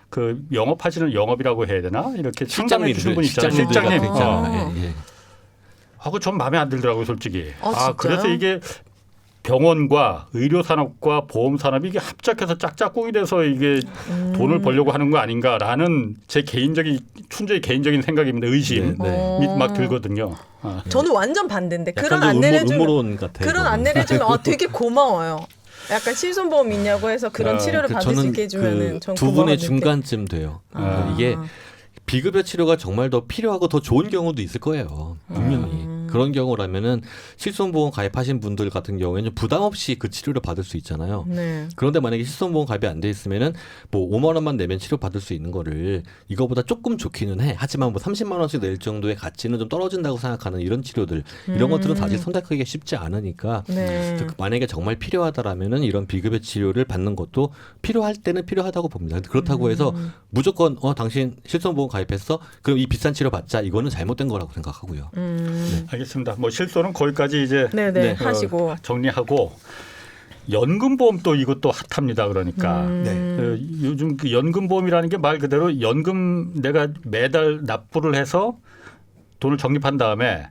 그 영업하시는 영업이라고 해야 되나 이렇게 상담해 주시는 분 있잖아요. 실장님. 예. 하고 전 마음에 안 들더라고요, 솔직히. 진짜요? 그래서 이게 병원과 의료산업과 보험산업이 이게 합작해서 짝짝꿍이 돼서 이게 돈을 벌려고 하는 거 아닌가라는 제 순전히 개인적인 생각입니다. 의심이 네. 막 들거든요. 저는 완전 반대인데 그런 약간 좀 안내를 주면 음모론 같아요. 그런 안내를 해주면 되게 고마워요. 약간 실손보험 있냐고 해서 그런 치료를 받을 수 있게 해주면은 전 두 분의 고마워하는데. 중간쯤 돼요. 이게 비급여 치료가 정말 더 필요하고 더 좋은 경우도 있을 거예요. 분명히. 그런 경우라면은 실손보험 가입하신 분들 같은 경우에는 부담 없이 그 치료를 받을 수 있잖아요. 네. 그런데 만약에 실손보험 가입이 안 돼 있으면은 뭐 5만 원만 내면 치료 받을 수 있는 거를 이거보다 조금 좋기는 해. 하지만 뭐 30만 원씩 낼 정도의 가치는 좀 떨어진다고 생각하는 이런 치료들 이런 것들은 사실 선택하기가 쉽지 않으니까 네. 만약에 정말 필요하다라면은 이런 비급여 치료를 받는 것도 필요할 때는 필요하다고 봅니다. 근데 그렇다고 해서 무조건 당신 실손보험 가입했어? 그럼 이 비싼 치료 받자. 이거는 잘못된 거라고 생각하고요. 알겠습니다. 뭐 실손은 거기까지 이제 네네 하시고 정리하고 연금보험 또 이것도 핫합니다. 그러니까 요즘 그 연금보험이라는 게 말 그대로 연금 내가 매달 납부를 해서 돈을 적립한 다음에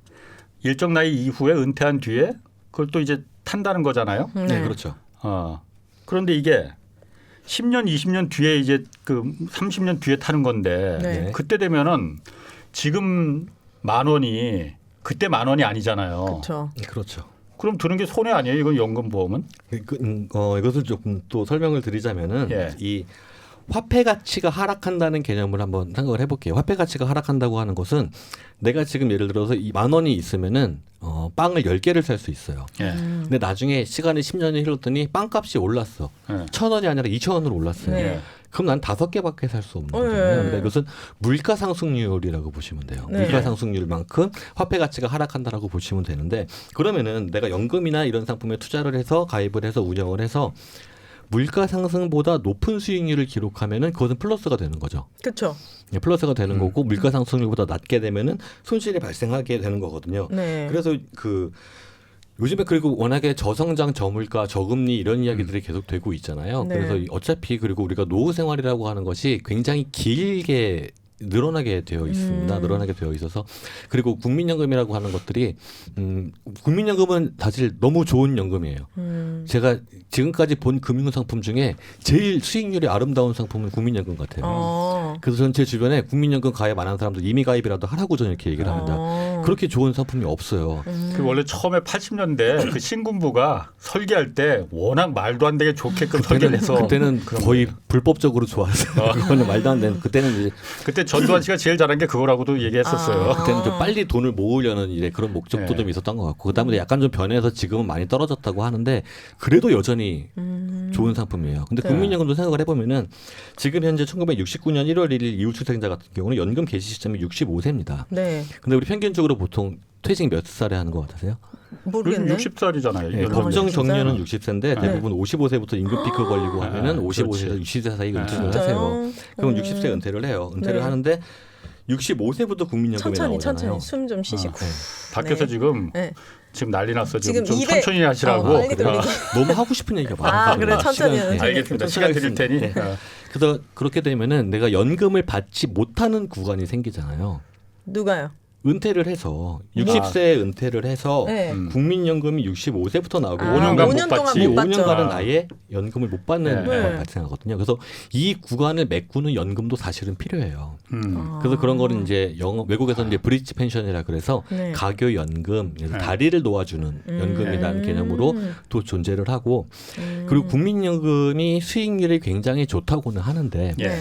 일정 나이 이후에 은퇴한 뒤에 그걸 또 이제 탄다는 거잖아요. 네, 그렇죠. 그런데 이게 10년, 20년 뒤에 이제 그 30년 뒤에 타는 건데 네. 그때 되면은 지금 10,000원이 그때 10,000원이 아니잖아요. 그렇죠. 그렇죠. 그럼 드는 게 손해 아니에요? 이건 연금보험은? 이것을 조금 또 설명을 드리자면은 예. 이 화폐 가치가 하락한다는 개념을 한번 생각을 해볼게요. 화폐 가치가 하락한다고 하는 것은 내가 지금 예를 들어서 이 10,000원이 있으면은 빵을 10개를 살 수 있어요. 예. 근데 나중에 시간이 10년이 흘렀더니 빵값이 올랐어. 예. 1,000원이 아니라 2,000원으로 올랐어요. 네. 그럼 난 5개밖에 살 수 없는 거잖아요. 네. 그러니까 이것은 물가 상승률이라고 보시면 돼요. 네. 물가 상승률만큼 화폐 가치가 하락한다라고 보시면 되는데 그러면은 내가 연금이나 이런 상품에 투자를 해서 가입을 해서 운영을 해서 물가 상승보다 높은 수익률을 기록하면은 그것은 플러스가 되는 거죠. 그렇죠. 네, 플러스가 되는 거고 물가 상승률보다 낮게 되면은 손실이 발생하게 되는 거거든요. 네. 그래서 요즘에 그리고 워낙에 저성장, 저물가, 저금리 이런 이야기들이 계속 되고 있잖아요. 네. 그래서 어차피 그리고 우리가 노후 생활이라고 하는 것이 굉장히 길게 늘어나게 되어 있습니다. 늘어나게 되어 있어서 그리고 국민연금이라고 하는 것들이 국민연금은 사실 너무 좋은 연금이에요. 제가 지금까지 본 금융상품 중에 제일 수익률이 아름다운 상품은 국민연금 같아요. 그래서 전 제 주변에 국민연금 가입 안 한 사람들 이미 가입이라도 하라고 저는 이렇게 얘기를 합니다. 그렇게 좋은 상품이 없어요. 그 원래 처음에 80년대 그 신군부가 설계할 때 워낙 말도 안 되게 좋게끔 설계를 해서 그때는 거의 불법적으로 좋았어요. 그거는 말도 안 되는. 그때는 이제 그때 전두환 씨가 제일 잘한 게 그거라고도 얘기했었어요. 그때는 좀 빨리 돈을 모으려는 이제 그런 목적도 좀 있었던 것 같고 그다음에 약간 좀 변해서 지금은 많이 떨어졌다고 하는데 그래도 여전히 좋은 상품이에요. 근데 국민연금도 생각을 해보면은 지금 현재 1969년 1월 1일 이후 출생자 같은 경우는 연금 개시 시점이 65세입니다. 네. 근데 우리 평균적으로 보통 퇴직 몇 살에 하는 것 같으세요? 모르겠네. 요즘 60살이잖아요. 네, 법정 60살? 정년은 60세인데 대부분 55세부터 임금 피크 걸리고 하면은 55세에서 60세 사이 은퇴를 진짜요? 하세요. 그럼 60세 은퇴를 해요. 은퇴를 네. 하는데 65세부터 국민연금이 나오잖아요. 천천히 숨 좀 쉬시고. 밖에서 네. 지금 네. 지금 난리 났어. 지금 지금 좀 입에- 천천히 하시라고. 빨리 돌리기. 너무 하고 싶은 얘기가 많아요. 그래 천천히 시간, 하는 네. 알겠습니다. 시간 드릴 테니. 네. 그래서 그렇게 되면은 내가 연금을 받지 못하는 구간이 생기잖아요. 누가요? 은퇴를 해서 60세에 은퇴를 해서 네. 국민연금이 65세부터 나오고 5년간 5년 못 동안 받지. 못 받죠. 5년간은 아예 연금을 못 받는 네. 구간이 네. 발생하거든요. 그래서 이 구간을 메꾸는 연금도 사실은 필요해요. 아. 그래서 그런 거는 이제 외국에서는 이제 브릿지 펜션이라 그래서 네. 가교 연금, 네. 다리를 놓아주는 연금이라는 개념으로 또 존재를 하고 그리고 국민연금이 수익률이 굉장히 좋다고는 하는데 예. 네.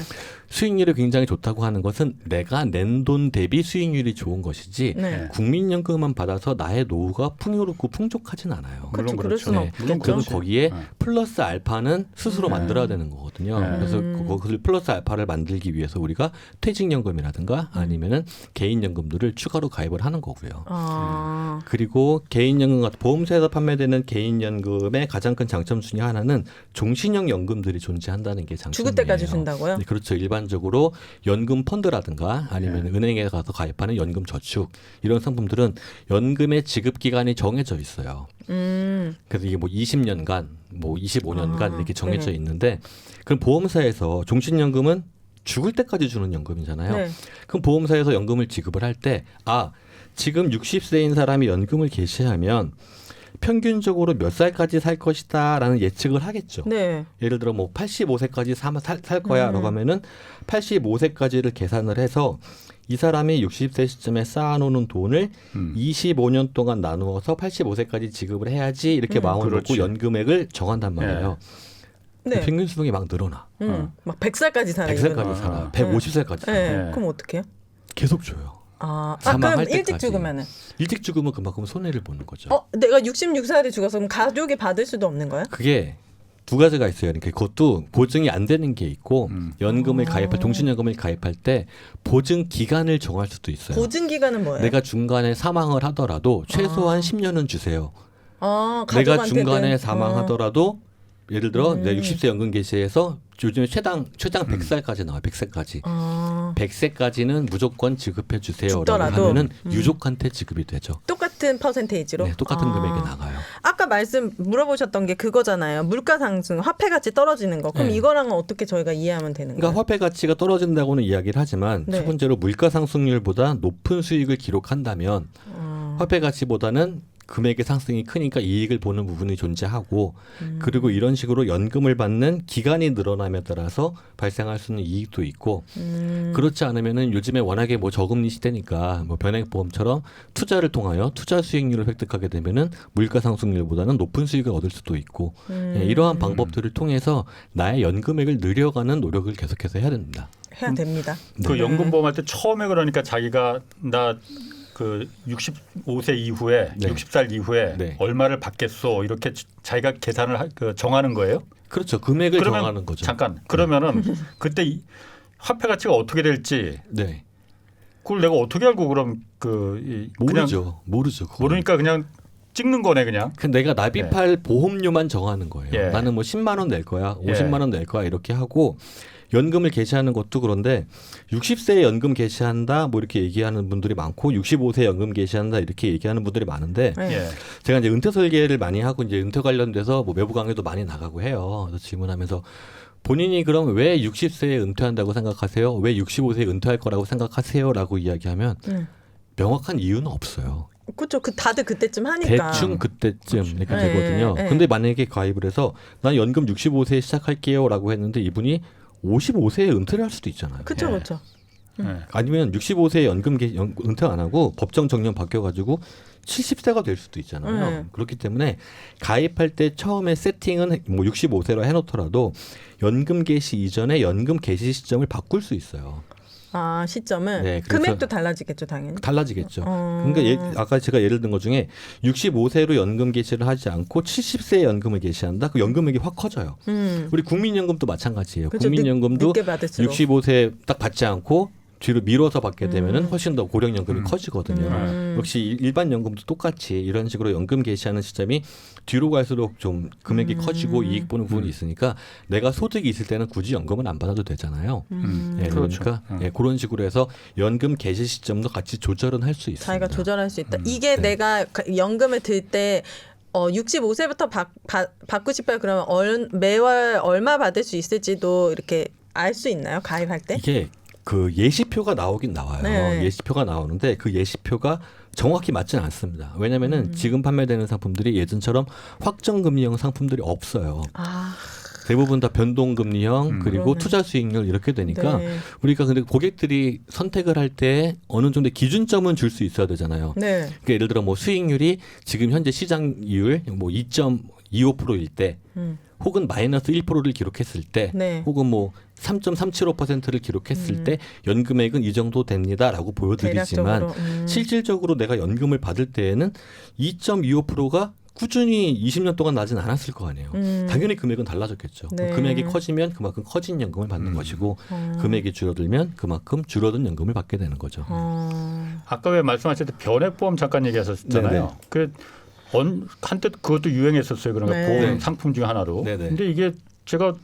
수익률이 굉장히 좋다고 하는 것은 내가 낸 돈 대비 수익률이 좋은 것이지 네. 국민연금만 받아서 나의 노후가 풍요롭고 풍족하진 않아요. 그렇죠. 물론 그럴 그렇죠. 수는 네. 없겠죠. 물론 그래서 그렇죠. 거기에 네. 플러스 알파는 스스로 만들어야 되는 거거든요. 네. 그래서 그것을 플러스 알파를 만들기 위해서 우리가 퇴직연금이라든가 아니면은 개인연금들을 추가로 가입을 하는 거고요. 아. 그리고 개인연금 같은 보험사에서 판매되는 개인연금의 가장 큰 장점 중에 하나는 종신형 연금들이 존재한다는 게 장점이에요. 죽을 때까지 준다고요? 네, 그렇죠. 일반적으로 연금 펀드라든가 아니면 은행에 가서 가입하는 연금 저축 이런 상품들은 연금의 지급 기간이 정해져 있어요. 그래서 이게 뭐 20년간, 뭐 25년간 이렇게 정해져 네. 있는데 그럼 보험사에서 종신연금은 죽을 때까지 주는 연금이잖아요. 네. 그럼 보험사에서 연금을 지급을 할 때 지금 60세인 사람이 연금을 개시하면 평균적으로 몇 살까지 살 것이다라는 예측을 하겠죠. 네. 예를 들어 뭐 85세까지 살 거야라고 하면은 85세까지를 계산을 해서 이 사람이 60세 시점에 쌓아놓는 돈을 25년 동안 나누어서 85세까지 지급을 해야지 이렇게 마음을 그렇지. 먹고 연금액을 정한단 말이에요. 네. 평균 수명이 막 늘어나. 막 100살까지 살아요. 100살까지 살아. 150살까지 살아. 네. 네. 그럼 어떻게 해요? 계속 줘요. 그럼 사망할 일찍 때까지. 죽으면은 일찍 죽으면 그만큼 손해를 보는 거죠. 내가 66살에 죽어서 그럼 가족이 받을 수도 없는 거야? 그게 두 가지가 있어요. 그러니까 그것도 보증이 안 되는 게 있고 연금을 가입할 종신연금을 가입할 때 보증 기간을 정할 수도 있어요. 보증 기간은 뭐예요? 내가 중간에 사망을 하더라도 최소한 10년은 주세요. 내가 가족한테는. 중간에 사망하더라도 예를 들어 내가 60세 연금 개시해서 요즘에 최장 100살까지 나와요. 100세까지. 100세까지는 무조건 지급해 주세요라고 죽더라도? 하면은 유족한테 지급이 되죠. 똑같은 퍼센테이지로? 네, 똑같은 금액이 나가요. 아까 물어보셨던 게 그거잖아요. 물가 상승, 화폐 가치 떨어지는 거. 그럼 네. 이거랑은 어떻게 저희가 이해하면 되는 그러니까 거예요? 화폐 가치가 떨어진다고는 이야기를 하지만 네. 첫 번째로 물가 상승률보다 높은 수익을 기록한다면 화폐 가치보다는 금액의 상승이 크니까 이익을 보는 부분이 존재하고 그리고 이런 식으로 연금을 받는 기간이 늘어남에 따라서 발생할 수 있는 이익도 있고 그렇지 않으면은 요즘에 워낙에 뭐 저금리 시대니까 뭐 변액보험처럼 투자를 통하여 투자 수익률을 획득하게 되면은 물가 상승률보다는 높은 수익을 얻을 수도 있고 예, 이러한 방법들을 통해서 나의 연금액을 늘려가는 노력을 계속해서 해야 됩니다. 해야 됩니다. 그 연금보험할 때 처음에 그러니까 자기가 그 65세 이후에 네. 60살 이후에 네. 얼마를 받겠소 이렇게 자기가 계산을 정하는 거예요? 그렇죠. 금액을 정하는 거죠. 잠깐 그러면은 그때 화폐 가치가 어떻게 될지 네. 그걸 내가 어떻게 알고 그럼 그냥 모르죠. 그건. 모르니까 그냥 찍는 거네 그냥. 내가 납입할 보험료만 정하는 거예요. 예. 나는 뭐 10만 원 낼 거야, 예. 50만 원 낼 거야 이렇게 하고 연금을 개시하는 것도 그런데 60세에 연금 개시한다 뭐 이렇게 얘기하는 분들이 많고 65세 연금 개시한다 이렇게 얘기하는 분들이 많은데 네. 예. 제가 이제 은퇴 설계를 많이 하고 이제 은퇴 관련돼서 뭐 외부 강의도 많이 나가고 해요. 그래서 질문하면서 본인이 그럼 왜 60세에 은퇴한다고 생각하세요? 왜 65세에 은퇴할 거라고 생각하세요? 라고 이야기하면 명확한 이유는 없어요. 그렇죠. 다들 그때쯤 하니까. 대충 그때쯤 이렇게 네, 되거든요. 네. 근데 만약에 가입을 해서 난 연금 65세에 시작할게요 라고 했는데 이분이 55세에 은퇴를 할 수도 있잖아요. 그렇죠, 예. 그렇죠. 네. 아니면 65세에 은퇴 안 하고 법정 정년 바뀌어가지고 70세가 될 수도 있잖아요. 네. 그렇기 때문에 가입할 때 처음에 세팅은 뭐 65세로 해놓더라도 연금 개시 이전에 연금 개시 시점을 바꿀 수 있어요. 아, 시점을 네, 그래서- 금액도 달라지겠죠, 당연히. 달라지겠죠. 그러니까 아까 제가 예를 든 것 중에 65세로 연금 개시를 하지 않고 70세에 연금을 개시한다. 그 연금액이 확 커져요. 우리 국민연금도 마찬가지예요. 그렇죠. 국민연금도 늦게 받을수록. 65세 딱 받지 않고 뒤로 밀어서 받게 되면은 훨씬 더 고령연금이 커지거든요. 역시 일반 연금도 똑같이 이런 식으로 연금 개시하는 시점이 뒤로 갈수록 좀 금액이 커지고 이익 보는 부분이 있으니까 내가 소득이 있을 때는 굳이 연금은 안 받아도 되잖아요. 예, 그렇죠. 그러니까 예, 그런 식으로 해서 연금 개시 시점도 같이 조절은 할 수 있습니다. 자기가 조절할 수 있다. 이게 네. 내가 연금을 들 때 65세부터 받고 싶어요. 그러면 매월 얼마 받을 수 있을지도 이렇게 알 수 있나요? 가입할 때? 이게 그 예시표가 나오긴 나와요. 네. 예시표가 나오는데 그 예시표가 정확히 맞지는 않습니다. 왜냐하면은 지금 판매되는 상품들이 예전처럼 확정금리형 상품들이 없어요. 아, 대부분 다 변동금리형 그리고 그러네. 투자 수익률 이렇게 되니까 네. 우리가 근데 고객들이 선택을 할 때 어느 정도 기준점은 줄 수 있어야 되잖아요. 네. 그러니까 예를 들어 뭐 수익률이 지금 현재 시장이율 뭐 2.25%일 때 혹은 마이너스 1%를 기록했을 때 네. 혹은 뭐 3.375%를 기록했을 때 연금액은 이 정도 됩니다라고 보여드리지만 대략적으로. 실질적으로 내가 연금을 받을 때에는 2.25%가 꾸준히 20년 동안 나진 않았을 거 아니에요. 당연히 금액은 달라졌겠죠. 네. 금액이 커지면 그만큼 커진 연금을 받는 것이고 금액이 줄어들면 그만큼 줄어든 연금을 받게 되는 거죠. 아까 왜 말씀하실 때 변액보험 잠깐 얘기하셨잖아요. 네네. 그 한때 그것도 유행했었어요. 그런 거 네. 보험 네. 상품 중에 하나로. 네네. 근데 이게 제가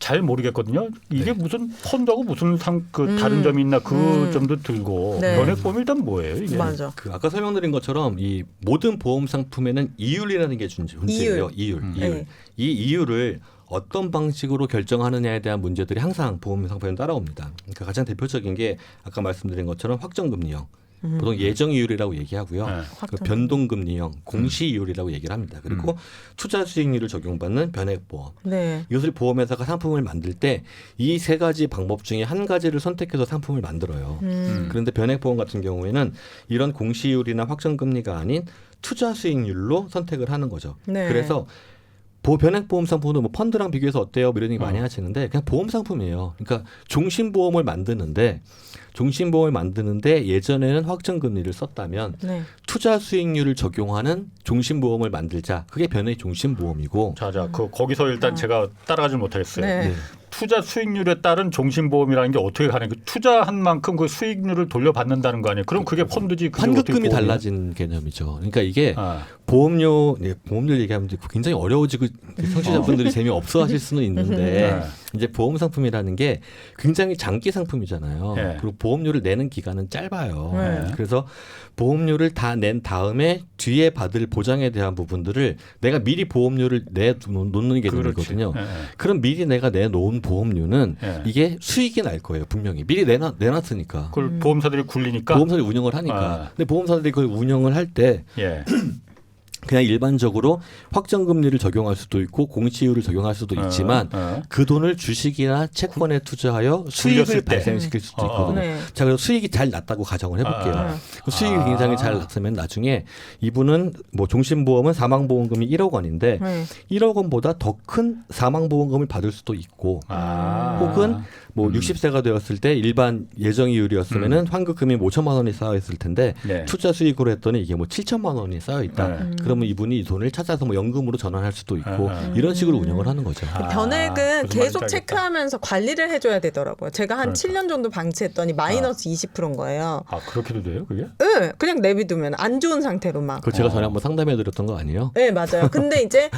잘 모르겠거든요. 이게 네. 무슨 펀드하고 무슨 다른 점이 있나 그 점도 들고 네. 변액보험 일단 뭐예요? 이게? 맞아. 그 아까 설명드린 것처럼 이 모든 보험 상품에는 이율이라는 게 존재해요. 이율. 네. 이 이율을 어떤 방식으로 결정하느냐에 대한 문제들이 항상 보험 상품에 따라옵니다. 그러니까 가장 대표적인 게 아까 말씀드린 것처럼 확정금리형. 보통 예정이율이라고 얘기하고요. 네. 그 변동금리형, 공시이율이라고 얘기를 합니다. 그리고 투자 수익률을 적용받는 변액보험. 네. 이것을 보험회사가 상품을 만들 때 이 세 가지 방법 중에 한 가지를 선택해서 상품을 만들어요. 그런데 변액보험 같은 경우에는 이런 공시이율이나 확정금리가 아닌 투자 수익률로 선택을 하는 거죠. 네. 그래서 변액보험 상품은 뭐 펀드랑 비교해서 어때요? 이런 얘기 많이 하시는데 그냥 보험 상품이에요. 그러니까 종신보험을 만드는데 예전에는 확정금리를 썼다면 네. 투자 수익률을 적용하는 종신보험을 만들자. 그게 변액 종신보험이고 자자, 거기서 일단 제가 따라가지 못하겠어요. 네. 네. 투자 수익률에 따른 종신보험이라는 게 어떻게 가는 게 투자한 만큼 그 수익률을 돌려받는다는 거 아니에요? 그럼 그게 펀드지. 그게 어떻게 환급금이 보험이에요? 달라진 개념이죠. 그러니까 이게 아, 보험료 얘기하면 굉장히 어려워지고 청취자분들이 재미없어 하실 수는 있는데 네. 이제 보험 상품이라는 게 굉장히 장기 상품이잖아요. 네. 그리고 보험료를 내는 기간은 짧아요. 네. 그래서 보험료를 다 낸 다음에 뒤에 받을 보장에 대한 부분들을 내가 미리 보험료를 내놓는 개념이거든요. 그렇지. 네. 그럼 미리 내가 내놓은 보험료는 네. 이게 수익이 날 거예요. 분명히. 미리 내놨으니까. 그걸 보험사들이 굴리니까. 보험사들이 운영을 하니까. 아. 근데 보험사들이 그걸 운영을 할 때 예. 그냥 일반적으로 확정금리를 적용할 수도 있고 공시이율을 적용할 수도 있지만 그 돈을 주식이나 채권에 투자하여 수익을 굴렸을 때. 발생시킬 수도 있거든요. 네. 자, 그래서 수익이 잘 났다고 가정을 해볼게요. 그 수익이 굉장히 잘 났으면 나중에 이분은 뭐 종신보험은 사망보험금이 1억 원인데 네. 1억 원보다 더 큰 사망보험금을 받을 수도 있고 혹은 뭐 60세가 되었을 때 일반 예정이율이었으면은 환급금이 5천만 원이 쌓여 있을 텐데 네. 투자 수익으로 했더니 이게 뭐 7천만 원이 쌓여 있다. 네. 그러면 이분이 이 돈을 찾아서 뭐 연금으로 전환할 수도 있고 아. 이런 식으로 운영을 하는 거죠. 변액은 무슨 말인지 계속 알겠다. 체크하면서 관리를 해줘야 되더라고요. 제가 한 그러니까. 7년 정도 방치했더니 마이너스 20%인 거예요. 아, 그렇게도 돼요, 그게? 네, 그냥 내비두면 안 좋은 상태로 막. 그거 제가 전에 한번 상담해드렸던 거 아니에요? 네, 맞아요. 근데 이제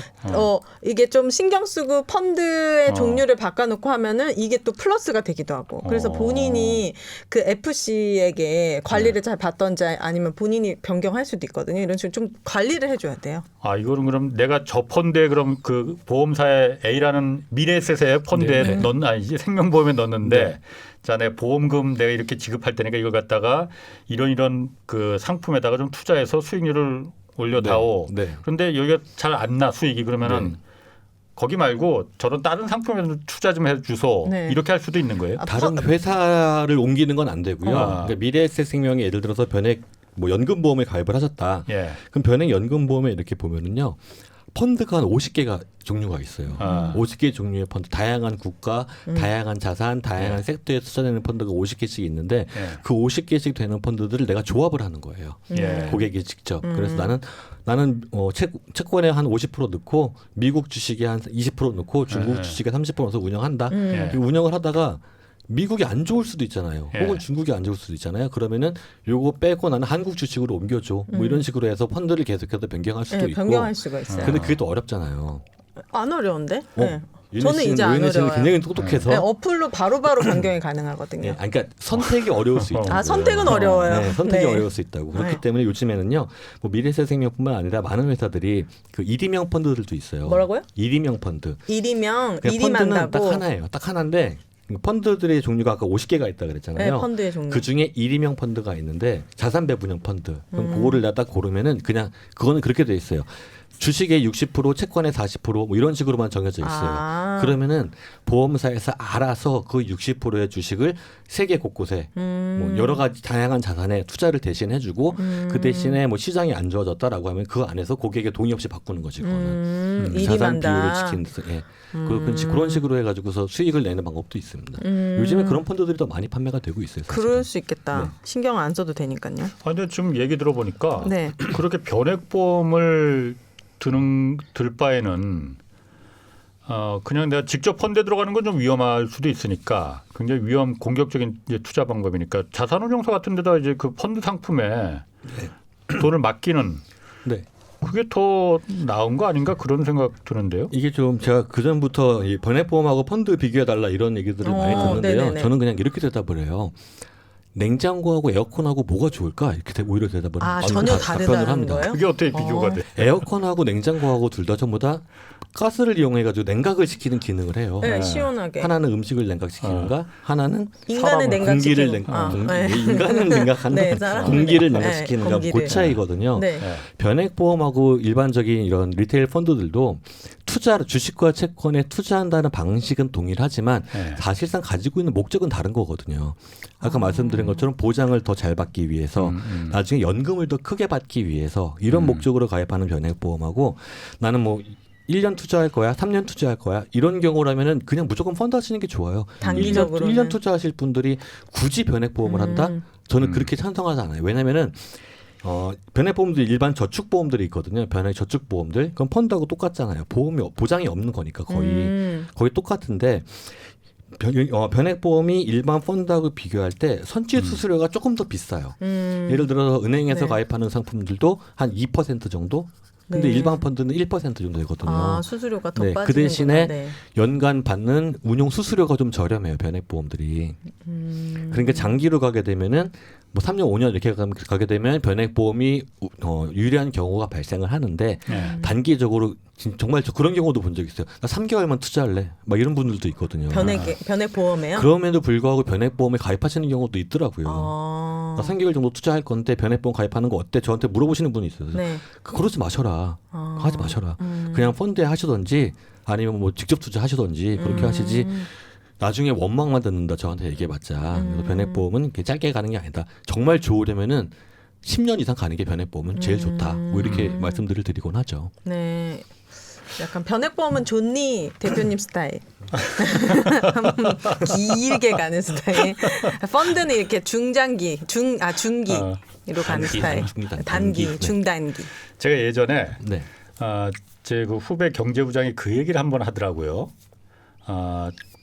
이게 좀 신경 쓰고 펀드의 어. 종류를 바꿔놓고 하면은 이게 또 플러스 보너스가 되기도 하고. 그래서 본인이 그 FC에게 관리를 잘 받던지 아니면 본인이 변경할 수도 있거든요. 이런 식으로 좀 관리를 해줘야 돼요. 아, 이거는 그럼 내가 저 펀드에 그럼 그 보험사의 A라는 미래에셋의 펀드에 네, 네. 아니지 생명보험에 넣었는데 네. 자, 내 보험금 내가 이렇게 지급할 테니까 이걸 갖다가 이런 그 상품에다가 좀 투자해서 수익률을 올려다오. 네, 네. 그런데 여기가 잘 안 나 수익이 그러면은 네. 거기 말고 저런 다른 상품에 투자 좀 해주소. 네. 이렇게 할 수도 있는 거예요. 다른 회사를 옮기는 건 안 되고요. 아. 그러니까 미래에셋생명이 예를 들어서 변액 뭐 연금보험에 가입을 하셨다. 예. 그럼 변액 연금보험에 이렇게 보면은요. 펀드가 한 50개가 종류가 있어요. 아. 50개 종류의 펀드, 다양한 국가, 다양한 자산, 다양한 네. 섹터에 투자되는 펀드가 50개씩 있는데 예. 그 50개씩 되는 펀드들을 내가 조합을 하는 거예요. 예. 고객이 직접. 그래서 나는 채권에 한 50% 넣고 미국 주식에 한 20% 넣고 중국 네. 주식에 30% 넣어서 운영한다. 예. 이 운영을 하다가 미국이 안 좋을 수도 있잖아요. 예. 혹은 중국이 안 좋을 수도 있잖아요. 그러면은 요거 빼고 나는 한국 주식으로 옮겨줘. 뭐 이런 식으로 해서 펀드를 계속해서 변경할 수도 네, 있고. 변경할 수가 있어요. 근데 그게 또 어렵잖아요. 안 어려운데? 네. 유니 저는 씨는- 이제 안 유니 씨는 어려워요. 굉장히 똑똑해서. 네, 어플로 바로바로 변경이 가능하거든요. 예, 아니, 그러니까 선택이 어려울 수 있다. 아, 선택은 어려워요. 네, 선택이 네. 어려울 수 있다고. 그렇기 네. 때문에 요즘에는요, 뭐 미래에셋생명뿐만 아니라 많은 회사들이 그 일임형 펀드들도 있어요. 뭐라고요? 일임형 펀드. 일이면 그냥 일이 펀드는 만다고. 딱 하나예요. 딱 하나인데 펀드들의 종류가 아까 50개가 있다 그랬잖아요. 네, 펀드의 종류. 그 중에 일임형 펀드가 있는데 자산 배분형 펀드. 그럼 그거를 내가 딱 고르면은 그냥 그거는 그렇게 돼 있어요. 주식의 60%, 채권의 40%뭐 이런 식으로만 정해져 있어요. 아. 그러면은 보험사에서 알아서 그 60%의 주식을 세계 곳곳에 뭐 여러 가지 다양한 자산에 투자를 대신 해주고 그 대신에 뭐 시장이 안 좋아졌다라고 하면 그 안에서 고객의 동의 없이 바꾸는 거지 그거는. 일이 자산 만다. 비율을 지키는 데서 예. 그런 식으로 해가지고서 수익을 내는 방법도 있습니다. 요즘에 그런 펀드들이 더 많이 판매가 되고 있어요. 사실은. 그럴 수 있겠다. 네. 신경 안 써도 되니까요. 아, 근데 지금 얘기 들어보니까 네. 그렇게 변액보험을 들 바에는 그냥 내가 직접 펀드에 들어가는 건 좀 위험할 수도 있으니까 굉장히 공격적인 이제 투자 방법이니까 자산운용사 같은 데다 이제 그 펀드 상품에 돈을 맡기는 네. 그게 더 나은 거 아닌가 그런 생각 드는데요. 이게 좀 제가 그 전부터 이 변액보험하고 펀드 비교해 달라 이런 얘기들을 많이 듣는데요. 네네네. 저는 그냥 이렇게 대답을 해요. 냉장고하고 에어컨하고 뭐가 좋을까 이렇게 오히려 대답을 아, 아니, 전혀 답변을 다르다는 합니다. 거예요? 그게 어떻게 비교가 돼? 에어컨하고 냉장고하고 둘 다 전부 다 가스를 이용해가지고 냉각을 시키는 기능을 해요. 네, 시원하게. 하나는 음식을 냉각시키는가, 하나는 인간은 공기를 냉각시키고. 인간은 냉각하는 네, 사람은 공기를 냉각. 냉각시키는가 네, 공기를. 그 차이거든요. 네. 네. 변액보험하고 일반적인 이런 리테일 펀드들도 주식과 채권에 투자한다는 방식은 동일하지만 네. 사실상 가지고 있는 목적은 다른 거거든요. 아까 말씀드린 것처럼 보장을 더 잘 받기 위해서 나중에 연금을 더 크게 받기 위해서 이런 목적으로 가입하는 변액보험하고 나는 뭐 1년 투자할 거야, 3년 투자할 거야 이런 경우라면은 그냥 무조건 펀드 하시는 게 좋아요. 단기적으로는. 1년 투자하실 분들이 굳이 변액보험을 한다? 저는 그렇게 찬성하지 않아요. 왜냐면은 변액보험도 일반 저축보험들이 있거든요. 변액 저축보험들. 그럼 펀드하고 똑같잖아요. 보장이 없는 거니까 거의 똑같은데 변액보험이 일반 펀드하고 비교할 때 선취 수수료가 조금 더 비싸요. 예를 들어서 은행에서 네. 가입하는 상품들도 한 2% 정도? 근데 네. 일반 펀드는 1% 정도 되거든요. 아, 수수료가 더 네, 빠지는구나. 그 대신에 네. 연간 받는 운용 수수료가 좀 저렴해요. 변액보험들이. 그러니까 장기로 가게 되면은 뭐 3년, 5년 이렇게 가게 되면 변액보험이 유리한 경우가 발생을 하는데 네. 단기적으로 정말 저 그런 경우도 본 적 있어요. 나 3개월만 투자할래. 막 이런 분들도 있거든요. 변액 보험에요? 그럼에도 불구하고 변액보험에 가입하시는 경우도 있더라고요. 아. 나 3개월 정도 투자할 건데 변액보험 가입하는 거 어때? 저한테 물어보시는 분이 있어요. 네. 그러지 마셔라. 아. 하지 마셔라. 그냥 펀드에 하시던지 아니면 뭐 직접 투자하시던지 그렇게 하시지. 나중에 원망만 듣는다 저한테 얘기해봤자. 그래서 변액보험은 이렇게 짧게 가는 게 아니다. 정말 좋으려면은 10년 이상 가는 게 변액보험은 제일 좋다. 뭐 이렇게 말씀들을 드리곤 하죠. 네. 약간 변액보험은 존니 대표님 스타일. 한번 길게 가는 스타일. 펀드는 이렇게 중기로 가는 스타일. 단기. 중단기. 제가 예전에 네. 제 그 후배 경제부장이 그 얘기를 한번 하더라고요.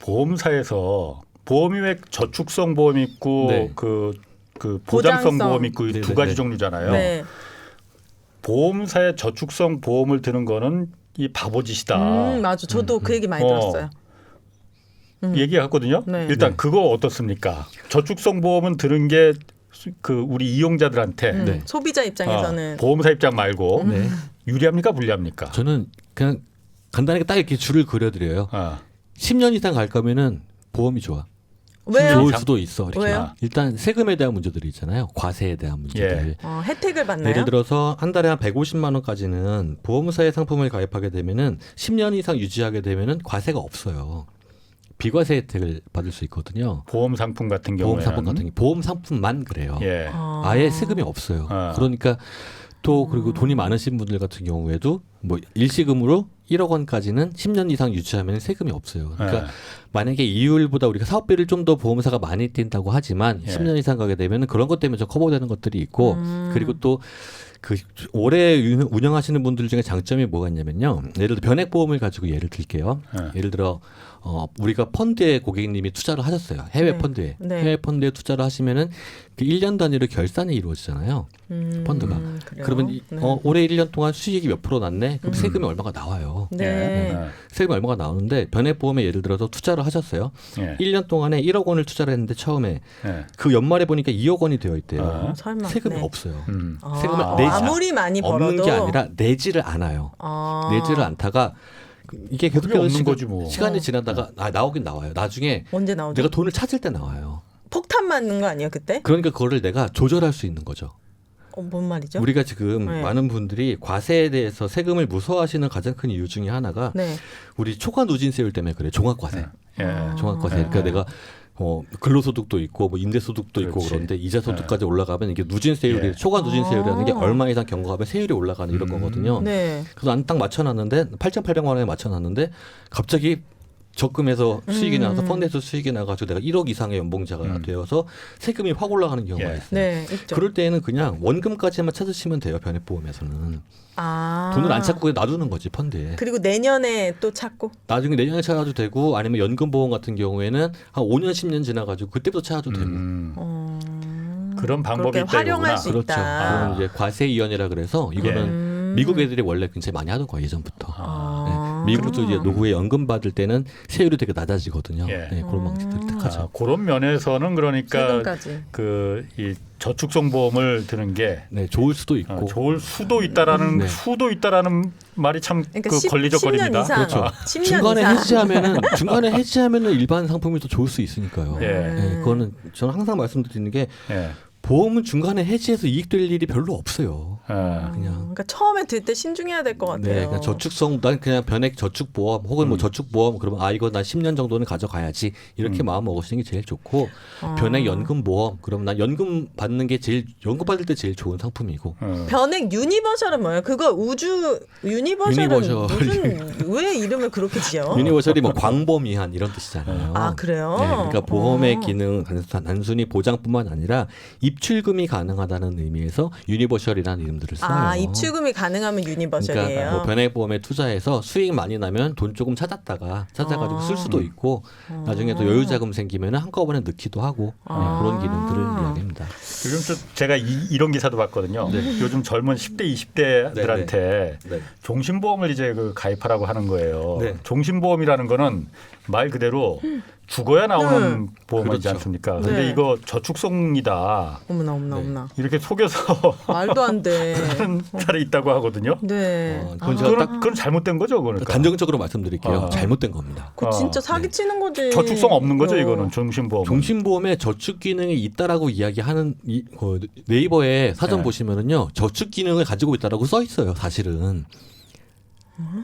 보험사에서 보험이 왜 저축성 보험이 있고 네. 그 보장성 보장성. 보험이 있고 이 두 가지 종류잖아요. 네. 보험사의 저축성 보험을 드는 거는 이 바보짓이다. 맞아. 저도 그 얘기 많이 들었어요. 얘기했거든요. 네. 일단 네. 그거 어떻습니까? 저축성 보험은 드는 게 그 우리 이용자들한테 네. 소비자 입장에서는 보험사 입장 말고 네. 유리합니까 불리합니까? 저는 그냥 간단하게 딱 이렇게 줄을 그려드려요. 10년 이상 갈 거면은 보험이 좋아. 왜요? 좋을 수도 있어. 이렇게. 왜요? 일단 세금에 대한 문제들이 있잖아요. 과세에 대한 문제들. 혜택을 받나요? 예를 들어서 한 달에 한 150만 원까지는 보험사의 상품을 가입하게 되면은 10년 이상 유지하게 되면은 과세가 없어요. 비과세 혜택을 받을 수 있거든요. 보험 상품 같은 보험 경우에는 상품 같은 게 보험 상품만 그래요. 예. 아예 세금이 없어요. 그러니까 또 그리고 돈이 많으신 분들 같은 경우에도 뭐 일시금으로 1억 원까지는 10년 이상 유지하면 세금이 없어요. 그러니까 만약에 이율보다 우리가 사업비를 좀 더 보험사가 많이 뛴다고 하지만 10년 이상 가게 되면 그런 것 때문에 좀 커버되는 것들이 있고 그리고 또 그 오래 운영하시는 분들 중에 장점이 뭐가 있냐면요. 예를 들어 변액보험을 가지고 예를 들게요. 예를 들어 우리가 펀드에 고객님이 투자를 하셨어요. 해외 네. 펀드에. 네. 해외 펀드에 투자를 하시면은 그 1년 단위로 결산이 이루어지잖아요. 펀드가. 그래요? 그러면 네. 올해 1년 동안 수익이 몇 프로 났네? 그럼 세금이 얼마가 나와요. 네. 세금이 얼마가 나오는데 변액보험에 예를 들어서 투자를 하셨어요. 예. 1년 동안에 1억 원을 투자를 했는데 처음에 예. 그 연말에 보니까 2억 원이 되어 있대요. 설마. 세금이 네. 없어요. 아, 세금을 내지 아무리 많이 벌어도 없는 게 아니라 내지를 않아요. 내지를 않다가 이게 그게 계속해서 없는 거지 뭐. 시간이 지나다가 나오긴 나와요. 나중에 언제 나오죠? 내가 돈을 찾을 때 나와요. 폭탄 맞는 거 아니에요 그때? 그러니까 그거를 내가 조절할 수 있는 거죠. 뭔 말이죠? 우리가 지금 네. 많은 분들이 과세에 대해서 세금을 무서워하시는 가장 큰 이유 중에 하나가 네. 우리 초과 누진세율 때문에 그래요. 종합과세. 예. 종합과세. 그러니까 내가 근로소득도 있고 뭐 임대소득도 있고 그렇지. 그런데 이자소득까지 올라가면 이게 누진세율이 예. 초과 누진세율이라는 게 얼마 이상 경과하면 세율이 올라가는 이런 거거든요. 네. 그래서 난 딱 맞춰놨는데 8,800만 원에 맞춰놨는데 갑자기 적금에서 수익이 나서 펀드에서 수익이 나가지고 내가 1억 이상의 연봉자가 되어서 세금이 확 올라가는 경우가 예. 있어요. 네. 있죠. 그럴 때에는 그냥 원금까지만 찾으시면 돼요. 변액보험에서는. 아. 돈을 안 찾고 그냥 놔두는 거지 펀드에. 그리고 내년에 또 찾고. 나중에 내년에 찾아도 되고 아니면 연금보험 같은 경우에는 한 5년 10년 지나가지고 그때부터 찾아도 되고. 그런 방법이 그렇게 있다 활용할 이거구나. 수 그렇죠. 있다. 그건 이제 과세이연이라 그래서 이거는 미국 애들이 원래 굉장히 많이 하던 거예요 예전부터. 네. 미국도 이제 노후에 연금 받을 때는 세율이 되게 낮아지거든요. 예. 네, 그런 방식들 택하죠. 그런 면에서는 그러니까 세금까지. 그 이 저축성 보험을 드는 게 네, 좋을 수도 있고. 좋을 수도 있다라는 네. 말이 참 그러니까 그 걸리적거립니다. 10년 이상. 그렇죠. 10년 중간에 이상. 해지하면은 일반 상품이 더 좋을 수 있으니까요. 예. 네, 그거는 저는 항상 말씀드리는 게 예. 보험은 중간에 해지해서 이익될 일이 별로 없어요. 예. 그냥. 그러니까 처음에 들 때 신중해야 될 것 같아요. 네, 그냥 저축성, 난 그냥 변액 저축보험 혹은 뭐 저축보험 그러면 이거 난 10년 정도는 가져가야지 이렇게 마음 먹으시는 게 제일 좋고 변액 연금보험 그러면 난 연금 받는 게 연금 받을 때 제일 좋은 상품이고. 변액 유니버셜은 뭐예요? 그거 우주 유니버셜은 유니버셜. 무슨 왜 이름을 그렇게 지어? 유니버셜이 뭐 광범위한 이런 뜻이잖아요. 아 그래요? 네, 그러니까 보험의 기능은 단순히 보장뿐만 아니라 입출금이 가능하다는 의미에서 유니버셜이라는 이름들을 써요. 아 입출금이 가능하면 유니버셜이에요. 그러니까 뭐 변액보험에 투자해서 수익 많이 나면 돈 조금 찾아가지고 쓸 수도 있고 나중에 또 여유자금 생기면 한꺼번에 넣기도 하고 네, 그런 기능들을 이야기합니다. 요즘 제가 이런 기사도 봤거든요. 요즘 젊은 10대, 20대들한테 네. 종신보험을 이제 그 가입하라고 하는 거예요. 네. 종신보험이라는 거는 말 그대로 죽어야 나오는 보험이지 그렇죠. 않습니까? 근데 네. 이거 저축성이다. 어머나. 이렇게 속여서 말도 안 돼. 하는 사람이 있다고 하거든요. 네. 그건 제가 딱 그건 잘못된 거죠, 그러니까. 단정적으로 말씀드릴게요. 잘못된 겁니다. 그 진짜 사기치는 거지. 저축성 없는 거죠, 어. 이거는 종신보험. 종신보험에 저축 기능이 있다라고 이야기하는 네이버에 사전 네. 보시면은요 저축 기능을 가지고 있다라고 써 있어요. 사실은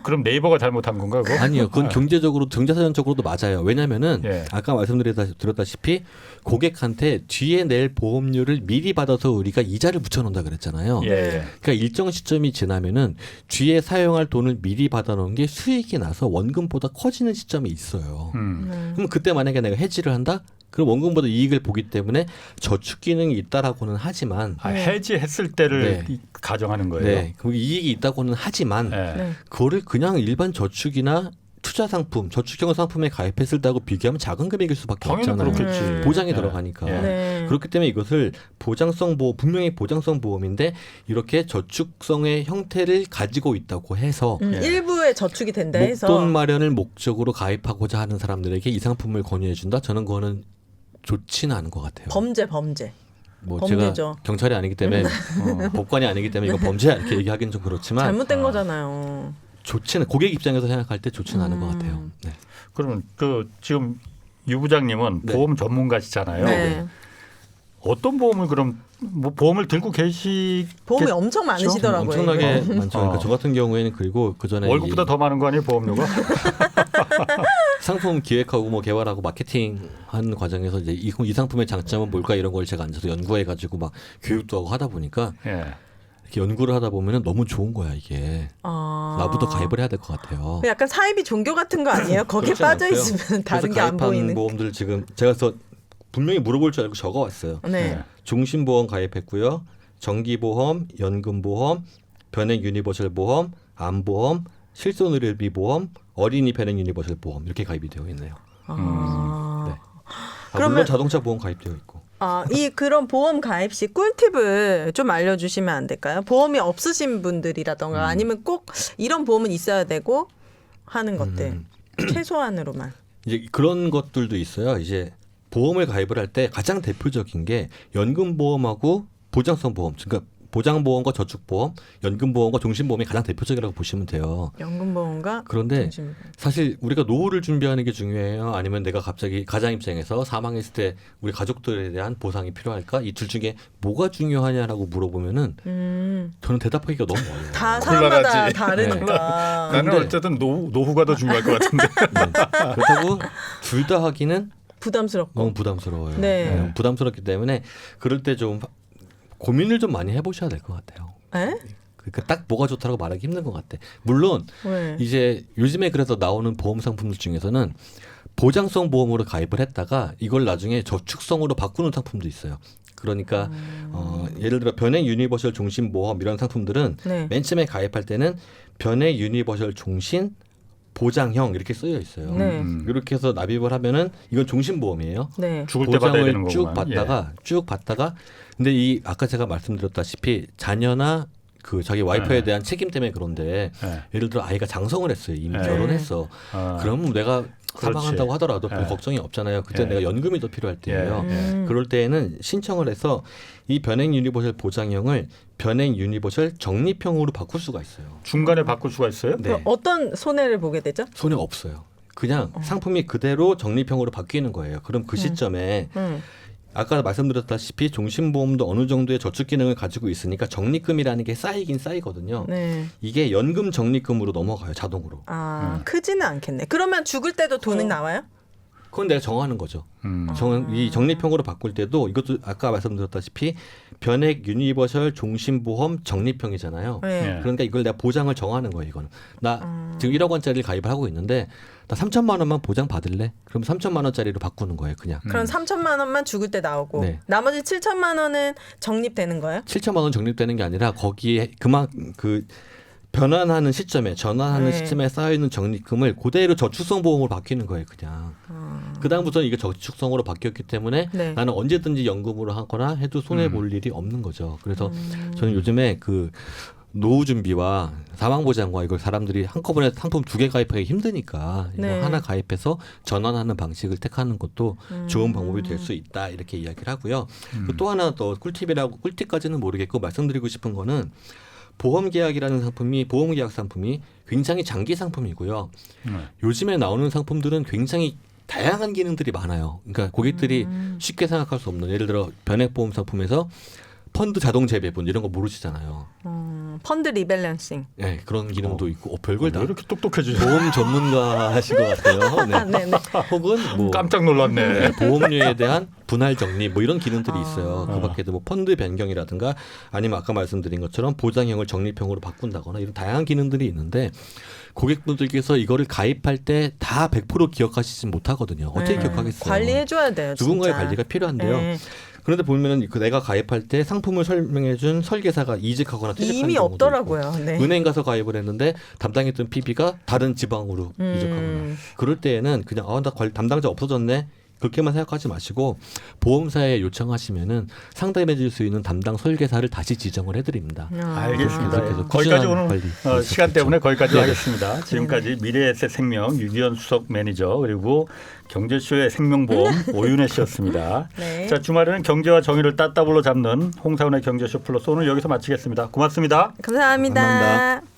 그럼 네이버가 잘못한 건가, 그거? 아니요. 그건 경제사전적으로도 맞아요. 왜냐면은 예. 아까 말씀드렸다시피 고객한테 뒤에 낼 보험료를 미리 받아서 우리가 이자를 붙여놓는다 그랬잖아요. 예, 예. 그러니까 일정 시점이 지나면은 뒤에 사용할 돈을 미리 받아놓은 게 수익이 나서 원금보다 커지는 시점이 있어요. 그럼 그때 만약에 내가 해지를 한다? 그럼 원금보다 이익을 보기 때문에 저축 기능이 있다라고는 하지만 해지했을 때를 네. 가정하는 거예요. 네, 그 이익이 있다고는 하지만 네. 네. 그거를 그냥 일반 저축이나 투자 상품, 저축형 상품에 가입했을 때하고 비교하면 작은 금액일 수밖에 당연히 없잖아요. 그렇겠지. 보장이 예. 들어가니까. 예. 네. 그렇기 때문에 이것을 보장성 보험, 분명히 보장성 보험인데 이렇게 저축성의 형태를 가지고 있다고 해서 예. 일부의 저축이 된다 해서 목돈 마련을 목적으로 가입하고자 하는 사람들에게 이 상품을 권유해준다? 저는 그거는 좋지는 않은 것 같아요. 범죄. 뭐 범죄죠. 제가 경찰이 아니기 때문에 법관이 아니기 때문에 이거 범죄야 이렇게 얘기하기는 좀 그렇지만 잘못된 거잖아요. 좋지는 고객 입장에서 생각할 때 좋지는 않은 것 같아요. 네. 그러면 그 지금 유 부장님은 네. 보험 전문가시잖아요. 네. 어떤 보험을 그럼 뭐 보험을 들고 계시 보험이 엄청 많으시더라고요. 엄청나게 이거. 많죠. 그러니까 저 같은 경우에는 그리고 그 전에 월급보다 더 많은 거 아니에요 보험료가? 상품 기획하고 뭐 개발하고 마케팅하는 과정에서 이제 이 상품의 장점은 뭘까 이런 걸 제가 앉아서 연구해가지고 막 교육도 하고 하다 보니까 예. 이렇게 연구를 하다 보면은 너무 좋은 거야 이게. 나부터 가입을 해야 될 것 같아요. 약간 사이비 종교 같은 거 아니에요? 거기에 그렇지 빠져 않고요. 있으면 다른 그래서 게 안 가입한 보이는. 보험들 지금 제가 그래서 분명히 물어볼 줄 알고 적어왔어요. 네. 네. 종신보험 가입했고요. 정기보험, 연금보험, 변액 유니버설 보험, 암보험, 실손의료비 보험, 어린이 변액 유니버설 보험 이렇게 가입이 되어 있네요. 아. 네. 그러면- 물론 자동차 보험 가입되어 있고. 이 그런 보험 가입 시 꿀팁을 좀 알려주시면 안 될까요? 보험이 없으신 분들이라던가 아니면 꼭 이런 보험은 있어야 되고 하는 것들 최소한으로만. 이제 그런 것들도 있어요. 이제 보험을 가입을 할 때 가장 대표적인 게 연금보험하고 보장성 보험, 그러니까 보장보험과 저축보험, 연금보험과 종신보험이 가장 대표적이라고 보시면 돼요. 연금보험과 그런데 종신보험. 사실 우리가 노후를 준비하는 게 중요해요. 아니면 내가 갑자기 가장 입장에서 사망했을 때 우리 가족들에 대한 보상이 필요할까? 이 둘 중에 뭐가 중요하냐라고 물어보면은 저는 대답하기가 너무 어려워요. 다 사람마다 곤란하지. 다르니까. 나는 근데- 어쨌든 노후가 더 중요할 것 같은데. 그렇다고 둘 다 하기는 부담스럽고. 너무 부담스러워요. 네. 부담스럽기 때문에 그럴 때 좀 고민을 좀 많이 해보셔야 될 것 같아요. 에? 그러니까 딱 뭐가 좋다고 말하기 힘든 것 같아. 물론 왜? 이제 요즘에 그래서 나오는 보험 상품들 중에서는 보장성 보험으로 가입을 했다가 이걸 나중에 저축성으로 바꾸는 상품도 있어요. 그러니까 예를 들어 변액 유니버설 종신 보험 이런 상품들은 네. 맨 처음에 가입할 때는 변액 유니버설 종신 보장형 이렇게 쓰여 있어요. 네. 이렇게 해서 납입을 하면은 이건 종신 보험이에요. 네. 죽을 때 받아야 되는 보장을 거구만. 쭉 받다가 근데 이 아까 제가 말씀드렸다시피 자녀나 그 자기 와이프에 네. 대한 책임 때문에 그런데 네. 예를 들어 아이가 장성을 했어요. 이미 네. 결혼했어. 그러면 내가 그렇지. 사망한다고 하더라도 별 네. 걱정이 없잖아요. 그때 네. 내가 연금이 더 필요할 때예요. 예. 그럴 때에는 신청을 해서 이 변액 유니버설 보장형을 변액 유니버설 적립형으로 바꿀 수가 있어요. 중간에 바꿀 수가 있어요? 그럼 어떤 손해를 보게 되죠? 손해 없어요. 그냥 상품이 그대로 적립형으로 바뀌는 거예요. 그럼 그 시점에 아까 말씀드렸다시피 종신보험도 어느 정도의 저축 기능을 가지고 있으니까 적립금이라는 게 쌓이긴 쌓이거든요. 네. 이게 연금 적립금으로 넘어가요. 자동으로. 크지는 않겠네. 그러면 죽을 때도 돈이 나와요? 그건 내가 정하는 거죠. 음. 이 적립형으로 바꿀 때도 이것도 아까 말씀드렸다시피 변액 유니버설 종신보험 적립형이잖아요. 네. 예. 그러니까 이걸 내가 보장을 정하는 거예요. 이거는 나 지금 1억 원짜리를 가입을 하고 있는데 나 3천만 원만 보장 받을래? 그럼 3천만 원짜리로 바꾸는 거예요. 그냥. 그럼 3천만 원만 죽을 때 나오고 네. 나머지 7천만 원은 적립되는 거예요? 7천만 원 적립되는 게 아니라 거기에 그 변환하는 시점에 전환하는 네. 시점에 쌓여있는 적립금을 그대로 저축성 보험으로 바뀌는 거예요. 그냥. 그 다음부터는 이게 저축성으로 바뀌었기 때문에 네. 나는 언제든지 연금으로 하거나 해도 손해 볼 일이 없는 거죠. 그래서 저는 요즘에 그 노후 준비와 사망 보장과 이걸 사람들이 한꺼번에 상품 2개 가입하기 힘드니까 이거 네. 하나 가입해서 전환하는 방식을 택하는 것도 좋은 방법이 될 수 있다 이렇게 이야기를 하고요. 또 하나 더 꿀팁까지는 모르겠고 말씀드리고 싶은 거는 보험계약이라는 상품이 보험계약 상품이 굉장히 장기 상품이고요. 요즘에 나오는 상품들은 굉장히 다양한 기능들이 많아요. 그러니까 고객들이 쉽게 생각할 수 없는 예를 들어 변액보험 상품에서 펀드 자동 재배분 이런 거 모르시잖아요. 펀드 리밸런싱. 네, 그런 기능도 있고 별걸 다 왜 이렇게 똑똑해지죠? 보험 전문가신 것 같아요. 네. 네네. 혹은 뭐 깜짝 놀랐네. 보험료에 대한 분할 정리 뭐 이런 기능들이 있어요. 그 밖에도 뭐 펀드 변경이라든가 아니면 아까 말씀드린 것처럼 보장형을 적립형으로 바꾼다거나 이런 다양한 기능들이 있는데 고객분들께서 이거를 가입할 때 다 100% 기억하시지 못하거든요. 어떻게 기억하겠어요? 관리해줘야 돼요. 진짜. 누군가의 관리가 필요한데요. 네. 그런데 보면은 그 내가 가입할 때 상품을 설명해준 설계사가 이직하거나 퇴직하는 이미 경우도 없더라고요. 있고, 네. 은행 가서 가입을 했는데 담당했던 PB가 다른 지방으로 이직하거나 그럴 때에는 그냥 나 담당자 없어졌네. 그렇게만 생각하지 마시고 보험사에 요청하시면은 상담해줄 수 있는 담당 설계사를 다시 지정을 해드립니다. 알겠습니다. 그래서 예. 거기까지 꾸준한 오늘 관리 시간 때문에 거기까지 네네. 하겠습니다. 지금까지 미래에셋생명 유기현 수석 매니저 그리고 경제쇼의 생명보험 오윤혜 씨였습니다. 네. 자, 주말에는 경제와 정의를 따따블로 잡는 홍사원의 경제쇼 플러스 오늘 여기서 마치겠습니다. 고맙습니다. 감사합니다. 감사합니다.